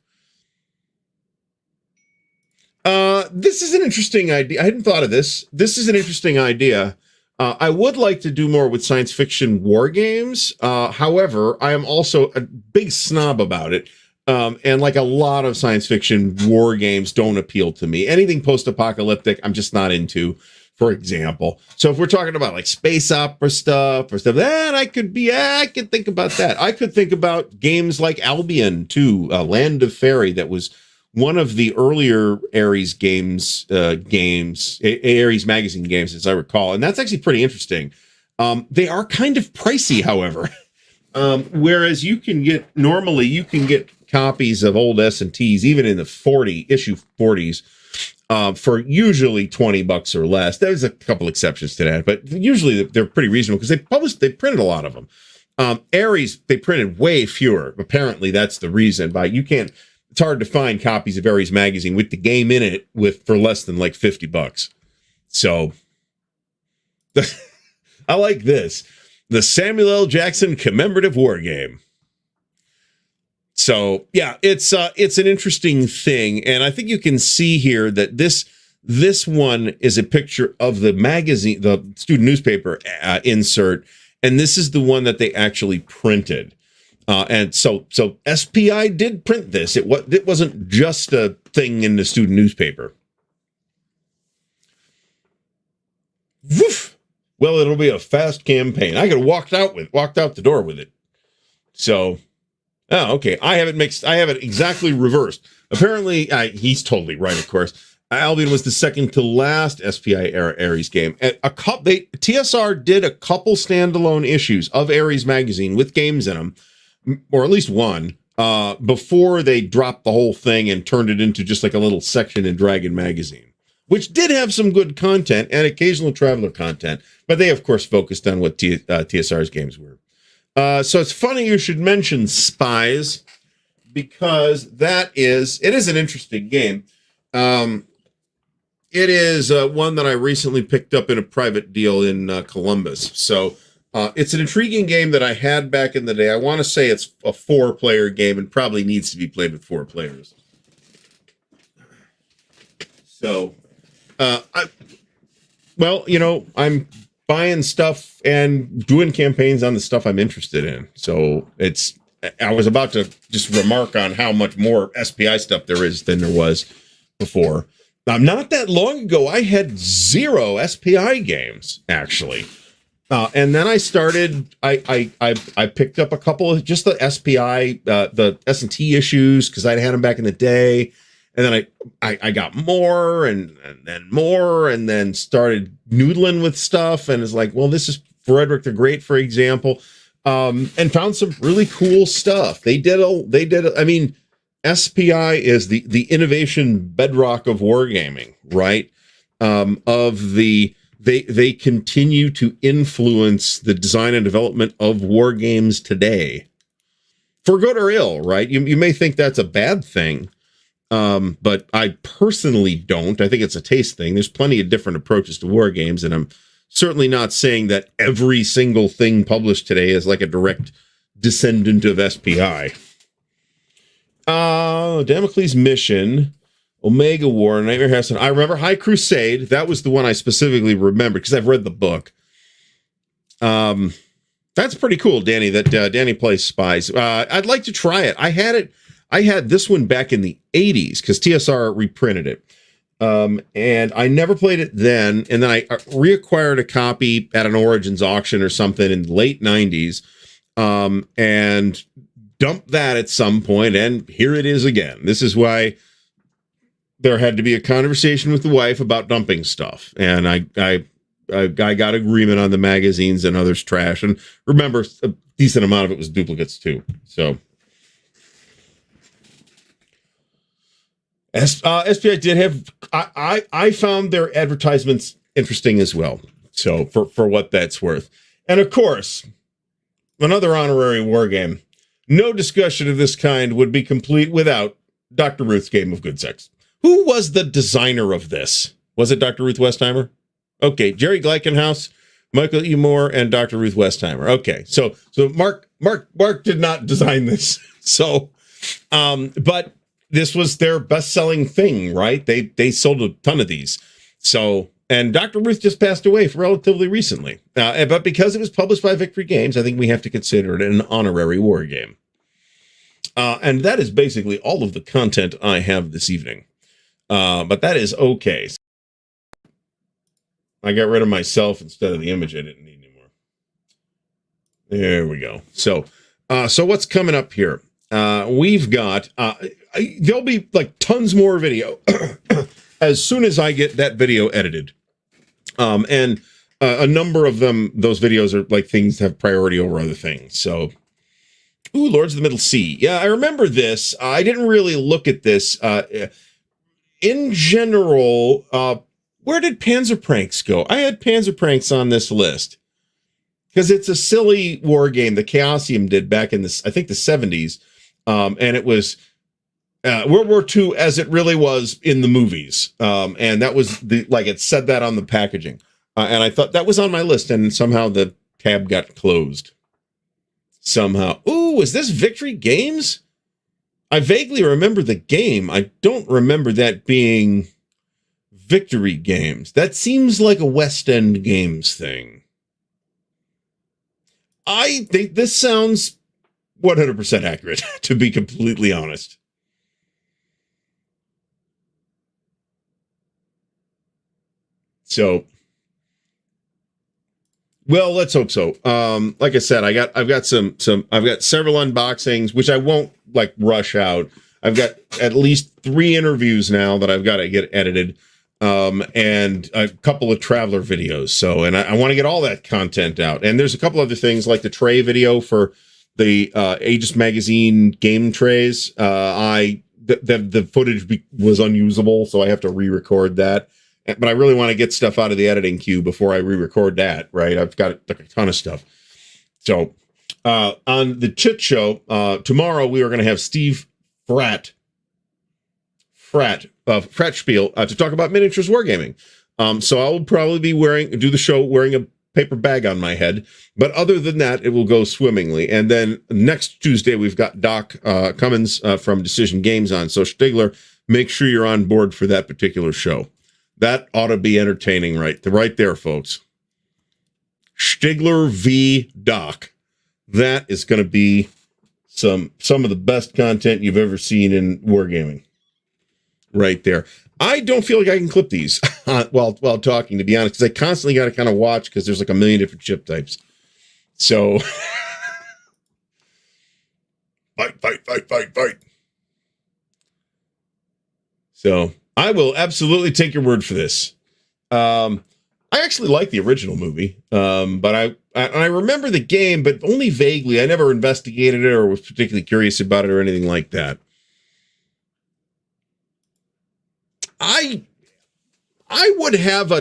This is an interesting idea. I hadn't thought of this. This is an interesting idea. I would like to do more with science fiction war games. However, I am also a big snob about it. And like a lot of science fiction war games don't appeal to me. Anything post-apocalyptic, I'm just not into, for example. So if we're talking about like space opera stuff or stuff, then I could think about that. I could think about games like Albion too, Land of Fairy, that was one of the earlier Ares games, Ares magazine games, as I recall. And that's actually pretty interesting. They are kind of pricey, however. Whereas you can get copies of old S&Ts, even in the issue 40s, for usually $20 or less. There's a couple exceptions to that, but usually they're pretty reasonable because they printed a lot of them. Ares, they printed way fewer. Apparently that's the reason. It's hard to find copies of Ares magazine with the game in it for less than like $50. So I like this. The Samuel L. Jackson commemorative war game. So yeah, it's an interesting thing. And I think you can see here that this one is a picture of the magazine, the student newspaper insert. And this is the one that they actually printed. And so SPI did print this. It wasn't just a thing in the student newspaper. Woof. Well, it'll be a fast campaign. I could have walked out the door with it. So, okay. I have it exactly reversed. Apparently, he's totally right, of course. Albion was the second to last SPI Ares game. TSR did a couple standalone issues of Ares magazine with games in them, or at least one, before they dropped the whole thing and turned it into just like a little section in Dragon magazine, which did have some good content and occasional Traveler content, but they, of course, focused on what TSR's games were. So it's funny you should mention Spies, because it is an interesting game. It is one that I recently picked up in a private deal in Columbus. So it's an intriguing game that I had back in the day. I want to say it's a 4-player game and probably needs to be played with 4 players. So, I'm buying stuff and doing campaigns on the stuff I'm interested in. So I was about to just remark on how much more SPI stuff there is than there was before. Not that long ago, I had 0 SPI games, actually. And then I started, I picked up a couple of just the SPI, the S&T issues, because I'd had them back in the day. And then I got more and then more, and then started noodling with stuff. And it's like, well, this is Frederick the Great, for example, and found some really cool stuff. I mean, SPI is the innovation bedrock of wargaming, right? They continue to influence the design and development of war games today, for good or ill, right? You may think that's a bad thing, but I personally don't. I think it's a taste thing. There's plenty of different approaches to war games, and I'm certainly not saying that every single thing published today is like a direct descendant of SPI. Damocles Mission, Omega War, Nightmare House. I remember High Crusade. That was the one I specifically remember because I've read the book. That's pretty cool, Danny, that Danny plays spies. I'd like to try it. I had this one back in the 80s because TSR reprinted it. And I never played it then. And then I reacquired a copy at an Origins auction or something in the late 90s. And dumped that at some point, and here it is again. This is why there had to be a conversation with the wife about dumping stuff. And I got agreement on the magazines and others trash. And remember, a decent amount of it was duplicates too. So SPI did have, I found their advertisements interesting as well. So for what that's worth. And of course, another honorary war game. No discussion of this kind would be complete without Dr. Ruth's Game of Good Sex. Who was the designer of this? Was it Dr. Ruth Westheimer? Okay, Jerry Gleichenhaus, Michael E. Moore, and Dr. Ruth Westheimer. Okay, so Mark did not design this. So, but this was their best-selling thing, right? They sold a ton of these. So, and Dr. Ruth just passed away relatively recently. But because it was published by Victory Games, I think we have to consider it an honorary war game. And that is basically all of the content I have this evening. But that is okay. I got rid of myself instead of the image I didn't need anymore. There we go. So what's coming up here? We've got, there'll be like tons more video as soon as I get that video edited. And a number of them, those videos are like things have priority over other things. So, ooh, Lords of the Middle Sea. Yeah, I remember this. I didn't really look at this. In general, where did Panzer Pranks go? I had Panzer Pranks on this list because it's a silly war game that Chaosium did back in I think the 70s. And it was World War II as it really was in the movies. And that was it said that on the packaging. And I thought that was on my list, and somehow the tab got closed. Somehow. Ooh, is this Victory Games? I vaguely remember the game. I don't remember that being Victory Games. That seems like a West End Games thing. I think this sounds 100% accurate, to be completely honest. So, well, let's hope so. Like I said, I've got several unboxings, which I won't like rush out. I've got at least 3 interviews now that I've got to get edited, and a couple of traveler videos. So, and I want to get all that content out. And there's a couple other things like the tray video for the Aegis Magazine game trays. The footage was unusable, so I have to re-record that. But I really want to get stuff out of the editing queue before I re-record that, right? I've got a ton of stuff. So on the Chit Show, tomorrow we are going to have Steve Fratspiel to talk about miniatures wargaming. So I'll probably be do the show wearing a paper bag on my head. But other than that, it will go swimmingly. And then next Tuesday, we've got Doc Cummins from Decision Games on. So Stigler, make sure you're on board for that particular show. That ought to be entertaining, right there, folks. Stigler v. Doc. That is going to be some of the best content you've ever seen in wargaming. Right there. I don't feel like I can clip these while talking, to be honest, because I constantly got to kind of watch because there's like a million different chip types. So, fight. So, I will absolutely take your word for this. I actually like the original movie, but I remember the game, but only vaguely. I never investigated it or was particularly curious about it or anything like that. I would have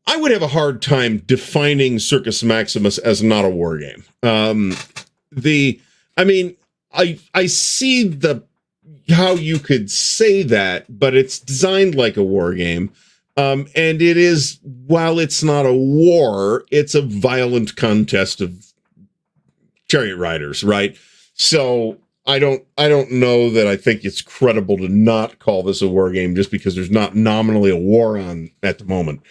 I would have a hard time defining Circus Maximus as not a war game. I see how you could say that, but it's designed like a war game. And it is, while it's not a war, it's a violent contest of chariot riders, right? So I don't know that I think it's credible to not call this a war game just because there's not nominally a war on at the moment.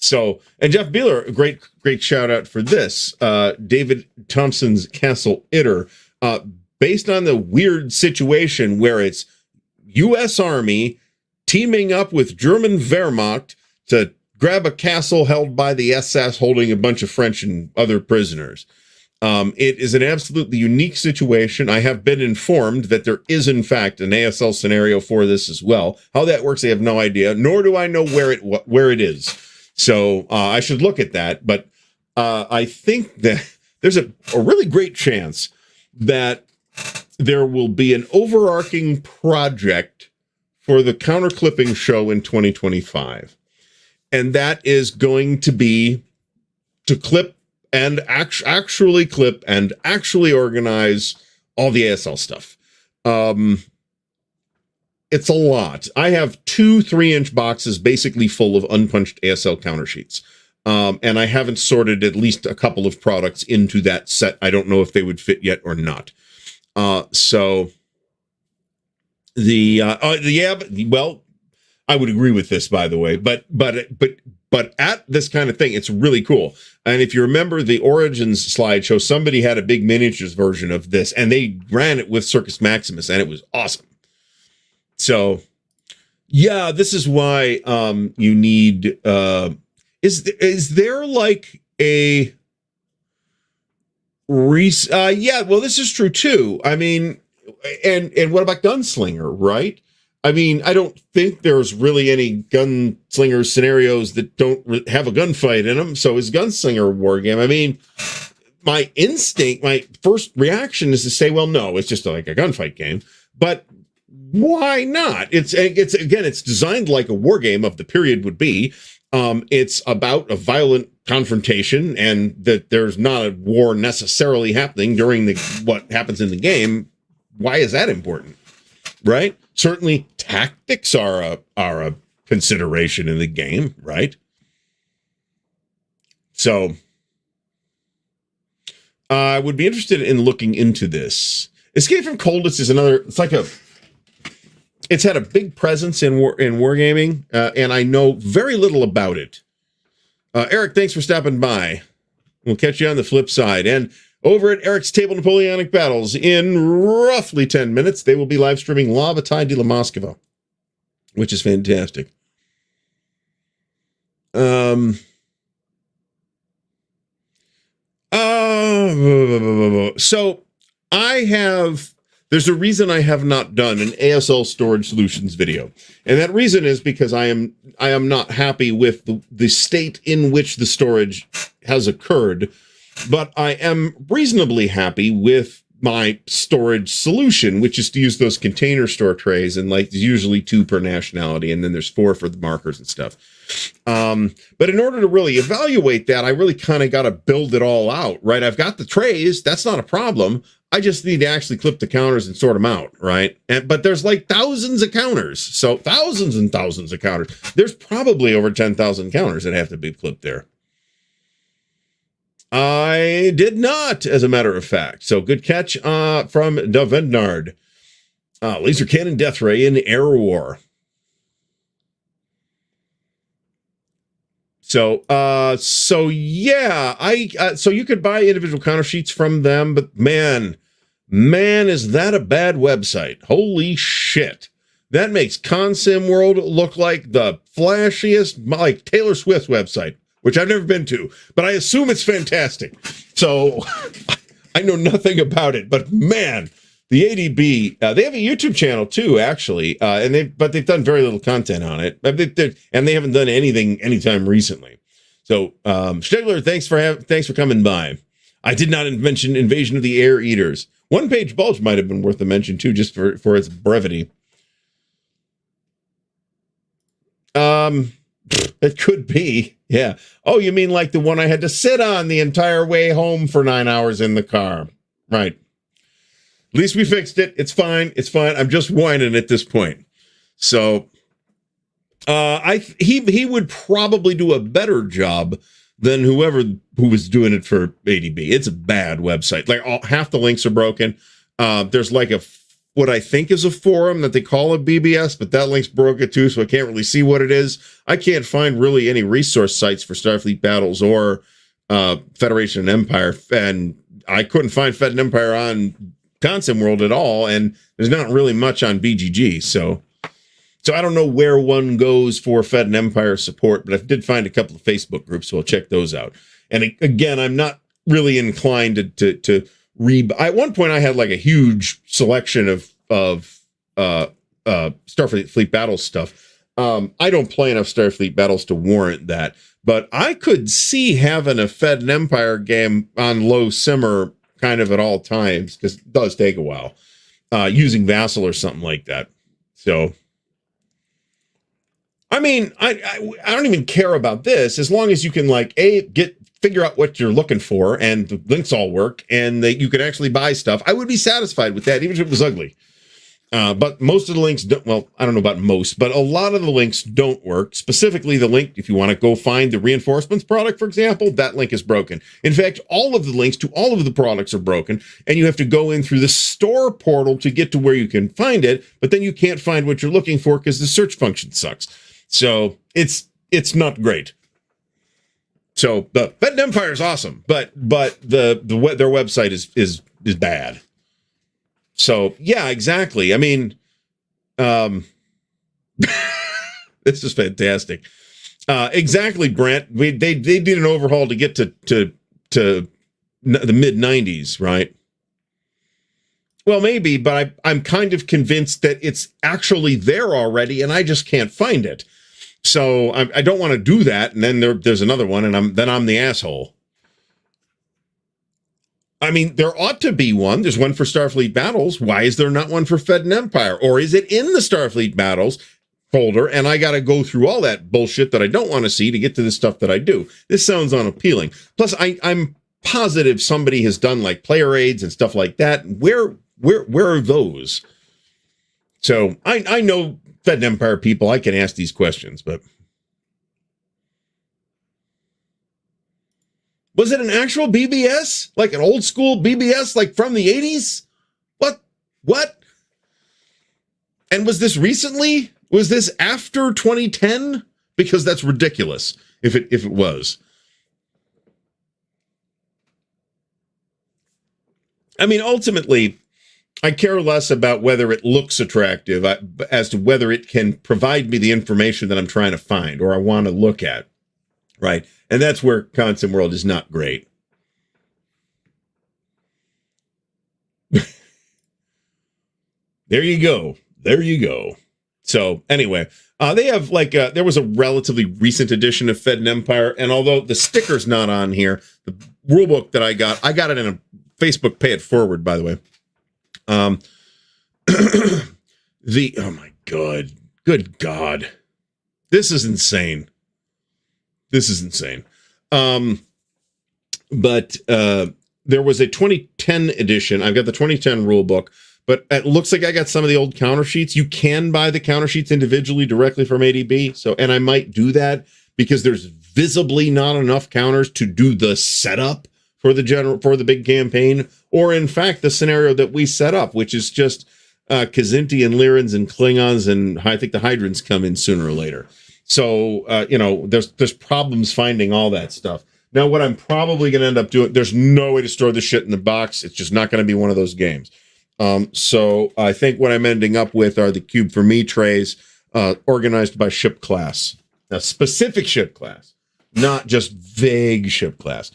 So, and Jeff Beeler, a great shout out for this. David Thompson's Castle Itter, based on the weird situation where it's U.S. Army teaming up with German Wehrmacht to grab a castle held by the SS holding a bunch of French and other prisoners. It is an absolutely unique situation. I have been informed that there is, in fact, an ASL scenario for this as well. How that works, I have no idea, nor do I know where it is. So I should look at that. But I think that there's a really great chance that there will be an overarching project for the counterclipping show in 2025. And that is going to be to clip and actually clip and actually organize all the ASL stuff. It's a lot. I have 2 3-inch boxes basically full of unpunched ASL counter sheets. And I haven't sorted at least a couple of products into that set. I don't know if they would fit yet or not. Well, I would agree with this, by the way, but at this kind of thing, it's really cool. And if you remember the Origins slideshow, somebody had a big miniatures version of this, and they ran it with Circus Maximus, and it was awesome. So, yeah, this is why you need. Is there like a? Yeah, well, this is true too. I mean, and what about Gunslinger, right? I mean, I don't think there's really any gunslinger scenarios that don't have a gunfight in them. So is Gunslinger a war game? I mean, my first reaction is to say, well, no, it's just like a gunfight game. But why not? It's designed like a war game of the period would be. It's about a violent confrontation, and that there's not a war necessarily happening during what happens in the game. Why is that important? Right? Certainly tactics are a consideration in the game, right? So I would be interested in looking into this. Escape from Colditz is another, it's had a big presence in wargaming, and I know very little about it. Eric, thanks for stopping by. We'll catch you on the flip side. And over at Eric's Table Napoleonic Battles, in roughly 10 minutes, they will be live streaming La Bataille de la Moskva, which is fantastic. So there's a reason I have not done an ASL storage solutions video. And that reason is because I am not happy with the state in which the storage has occurred, but I am reasonably happy with my storage solution, which is to use those container store trays, and like usually 2 per nationality, and then there's 4 for the markers and stuff. But in order to really evaluate that, I really kind of got to build it all out, right? I've got the trays. That's not a problem. I just need to actually clip the counters and sort them out, right? But there's like thousands of counters. So thousands and thousands of counters. There's probably over 10,000 counters that have to be clipped there. I did not, as a matter of fact. So good catch from Davendnard. Laser Cannon Death Ray in Air War. So yeah, so you could buy individual counter sheets from them, but man, is that a bad website? Holy shit. That makes Consim World look like the flashiest, like Taylor Swift website, which I've never been to, but I assume it's fantastic. So I know nothing about it, but man, the ADB, they have a YouTube channel too, actually, and they've done very little content on it, and they haven't done anything anytime recently. So Stigler, thanks for coming by. I did not mention Invasion of the Air Eaters. One Page Bulge might have been worth a mention too, just for its brevity. It could be, yeah. Oh, you mean like the one I had to sit on the entire way home for 9 hours in the car? Right. At least we fixed it. It's fine. It's fine. I'm just whining at this point. So, he would probably do a better job than who was doing it for ADB. It's a bad website. Like half the links are broken. There's like what I think is a forum that they call a BBS, but that link's broken too, so I can't really see what it is. I can't find really any resource sites for Starfleet Battles or Federation and Empire, and I couldn't find Fed and Empire on Consim World at all, and there's not really much on BGG, so I don't know where one goes for Fed and Empire support, but I did find a couple of Facebook groups, so I'll check those out. And again, I'm not really inclined to read. At one point, I had like a huge selection of Starfleet Battles stuff. I don't play enough Starfleet Battles to warrant that, but I could see having a Fed and Empire game on low simmer kind of at all times, because it does take a while, using Vassal or something like that. So, I mean, I don't even care about this as long as you can figure out what you're looking for and the links all work and that you can actually buy stuff. I would be satisfied with that, even if it was ugly. But most of the links don't, well, I don't know about most, but a lot of the links don't work. Specifically, the link, if you want to go find the reinforcements product, for example, that link is broken. In fact, all of the links to all of the products are broken, and you have to go in through the store portal to get to where you can find it, but then you can't find what you're looking for because the search function sucks. So it's not great. So the Fed and Empire is awesome, but their website is bad. So yeah, exactly. I mean, this is fantastic. Exactly, Brent. They did an overhaul to get to the mid 90s, right? Well, maybe, but I'm kind of convinced that it's actually there already, and I just can't find it. So I don't want to do that, and then there's another one, and I'm the asshole. I mean, there ought to be one. There's one for Starfleet Battles. Why is there not one for Fed and Empire? Or is it in the Starfleet Battles folder, and I got to go through all that bullshit that I don't want to see to get to the stuff that I do? This sounds unappealing. Plus, I'm positive somebody has done like player aids and stuff like that. Where are those? So I know Fed and Empire people. I can ask these questions, but was it an actual BBS? Like an old school BBS, like from the 80s? What? And was this recently? Was this after 2010? Because that's ridiculous if it was. I mean, ultimately, I care less about whether it looks attractive as to whether it can provide me the information that I'm trying to find or I want to look at, right? And that's where Consim World is not great. There you go. So anyway, they have there was a relatively recent edition of Fed and Empire, and although the sticker's not on here, the rulebook that I got it in a Facebook Pay It Forward, by the way. Oh my God, good God, this is insane. But there was a 2010 edition. I've got the 2010 rule book, but it looks like I got some of the old counter sheets. You can buy the counter sheets individually directly from ADB. So, and I might do that because there's visibly not enough counters to do the setup for the big campaign, or in fact, the scenario that we set up, which is just Kzinti and Lyrans and Klingons, and I think the Hydrants come in sooner or later. So, there's problems finding all that stuff. Now, what I'm probably going to end up doing, there's no way to store the shit in the box. It's just not going to be one of those games. So I think what I'm ending up with are the Cube for Me trays, organized by ship class. A specific ship class, not just vague ship class.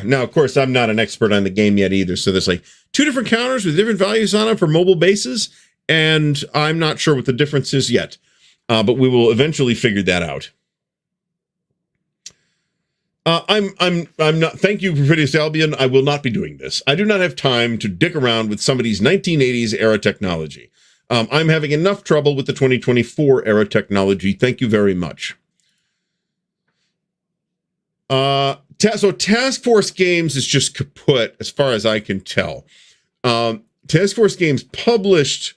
Now, of course, I'm not an expert on the game yet either. So there's like two different counters with different values on them for mobile bases. And I'm not sure what the difference is yet. But we will eventually figure that out. I'm not. Thank you, Perfidious Albion. I will not be doing this. I do not have time to dick around with somebody's 1980s era technology. I'm having enough trouble with the 2024 era technology. Thank you very much. So Task Force Games is just kaput, as far as I can tell. Task Force Games published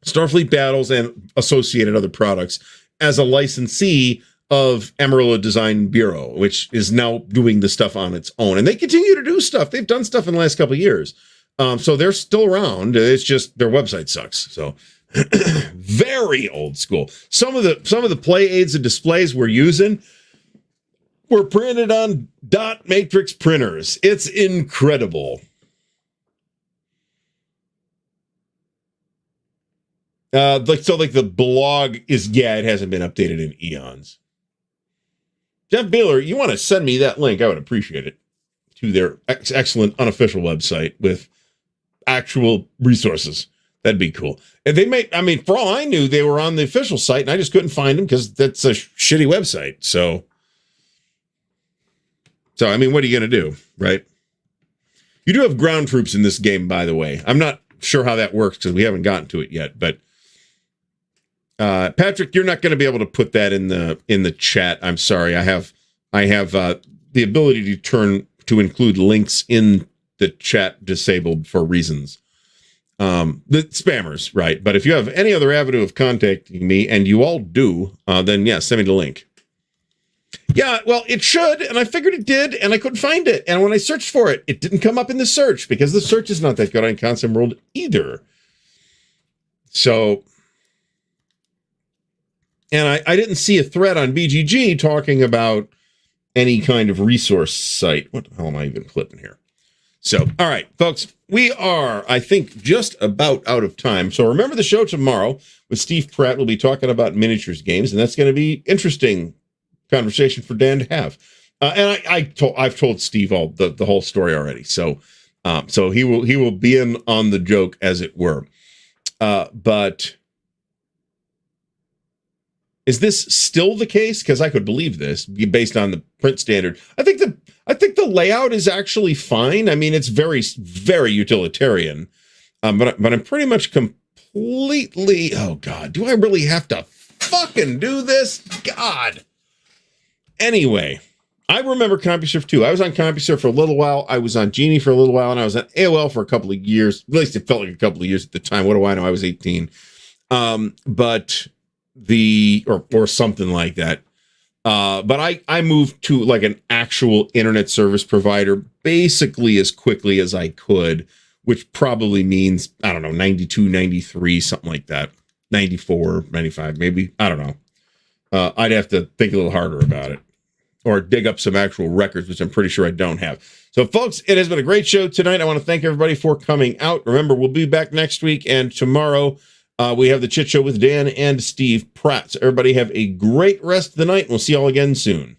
Starfleet Battles and associated other products as a licensee of Amarillo Design Bureau, which is now doing the stuff on its own. And they continue to do stuff. They've done stuff in the last couple of years. So they're still around. It's just their website sucks. So very old school. Some of the play aids and displays we're using were printed on dot matrix printers. It's incredible. Like the blog is, it hasn't been updated in eons. Jeff Baylor, you want to send me that link? I would appreciate it, to their excellent unofficial website with actual resources. That'd be cool. And they may, for all I knew, they were on the official site and I just couldn't find them because that's a shitty website. So, what are you going to do, right? You do have ground troops in this game, by the way. I'm not sure how that works because we haven't gotten to it yet, but Patrick, you're not going to be able to put that in the chat. I'm sorry. I have the ability to include links in the chat disabled for reasons. The spammers, right? But if you have any other avenue of contacting me, and you all do, then yeah, send me the link. Yeah, well, it should, and I figured it did, and I couldn't find it. And when I searched for it, it didn't come up in the search because the search is not that good on Concept World either. So. And I didn't see a thread on BGG talking about any kind of resource site. What the hell am I even clipping here? So, all right, folks, we are, I think, just about out of time. So remember the show tomorrow with Steve Pratt. We'll be talking about miniatures games, and that's going to be interesting conversation for Dan to have. And I've told Steve all the whole story already. So he will be in on the joke, as it were. But is this still the case? Because I could believe this based on the print standard. I think the layout is actually fine. It's very, very utilitarian. But I'm pretty much completely. Oh God, do I really have to fucking do this? God. Anyway, I remember CompuServe too. I was on CompuServe for a little while. I was on Genie for a little while, and I was on AOL for a couple of years. At least it felt like a couple of years at the time. What do I know? I was 18. But or something like that. But I moved to like an actual internet service provider basically as quickly as I could, which probably means, I don't know, 92, 93, something like that. 94, 95, maybe. I don't know. I'd have to think a little harder about it or dig up some actual records, which I'm pretty sure I don't have. So folks, it has been a great show tonight. I want to thank everybody for coming out. Remember, we'll be back next week, and tomorrow we have the Chit Show with Dan and Steve Pratt. So everybody have a great rest of the night, and we'll see you all again soon.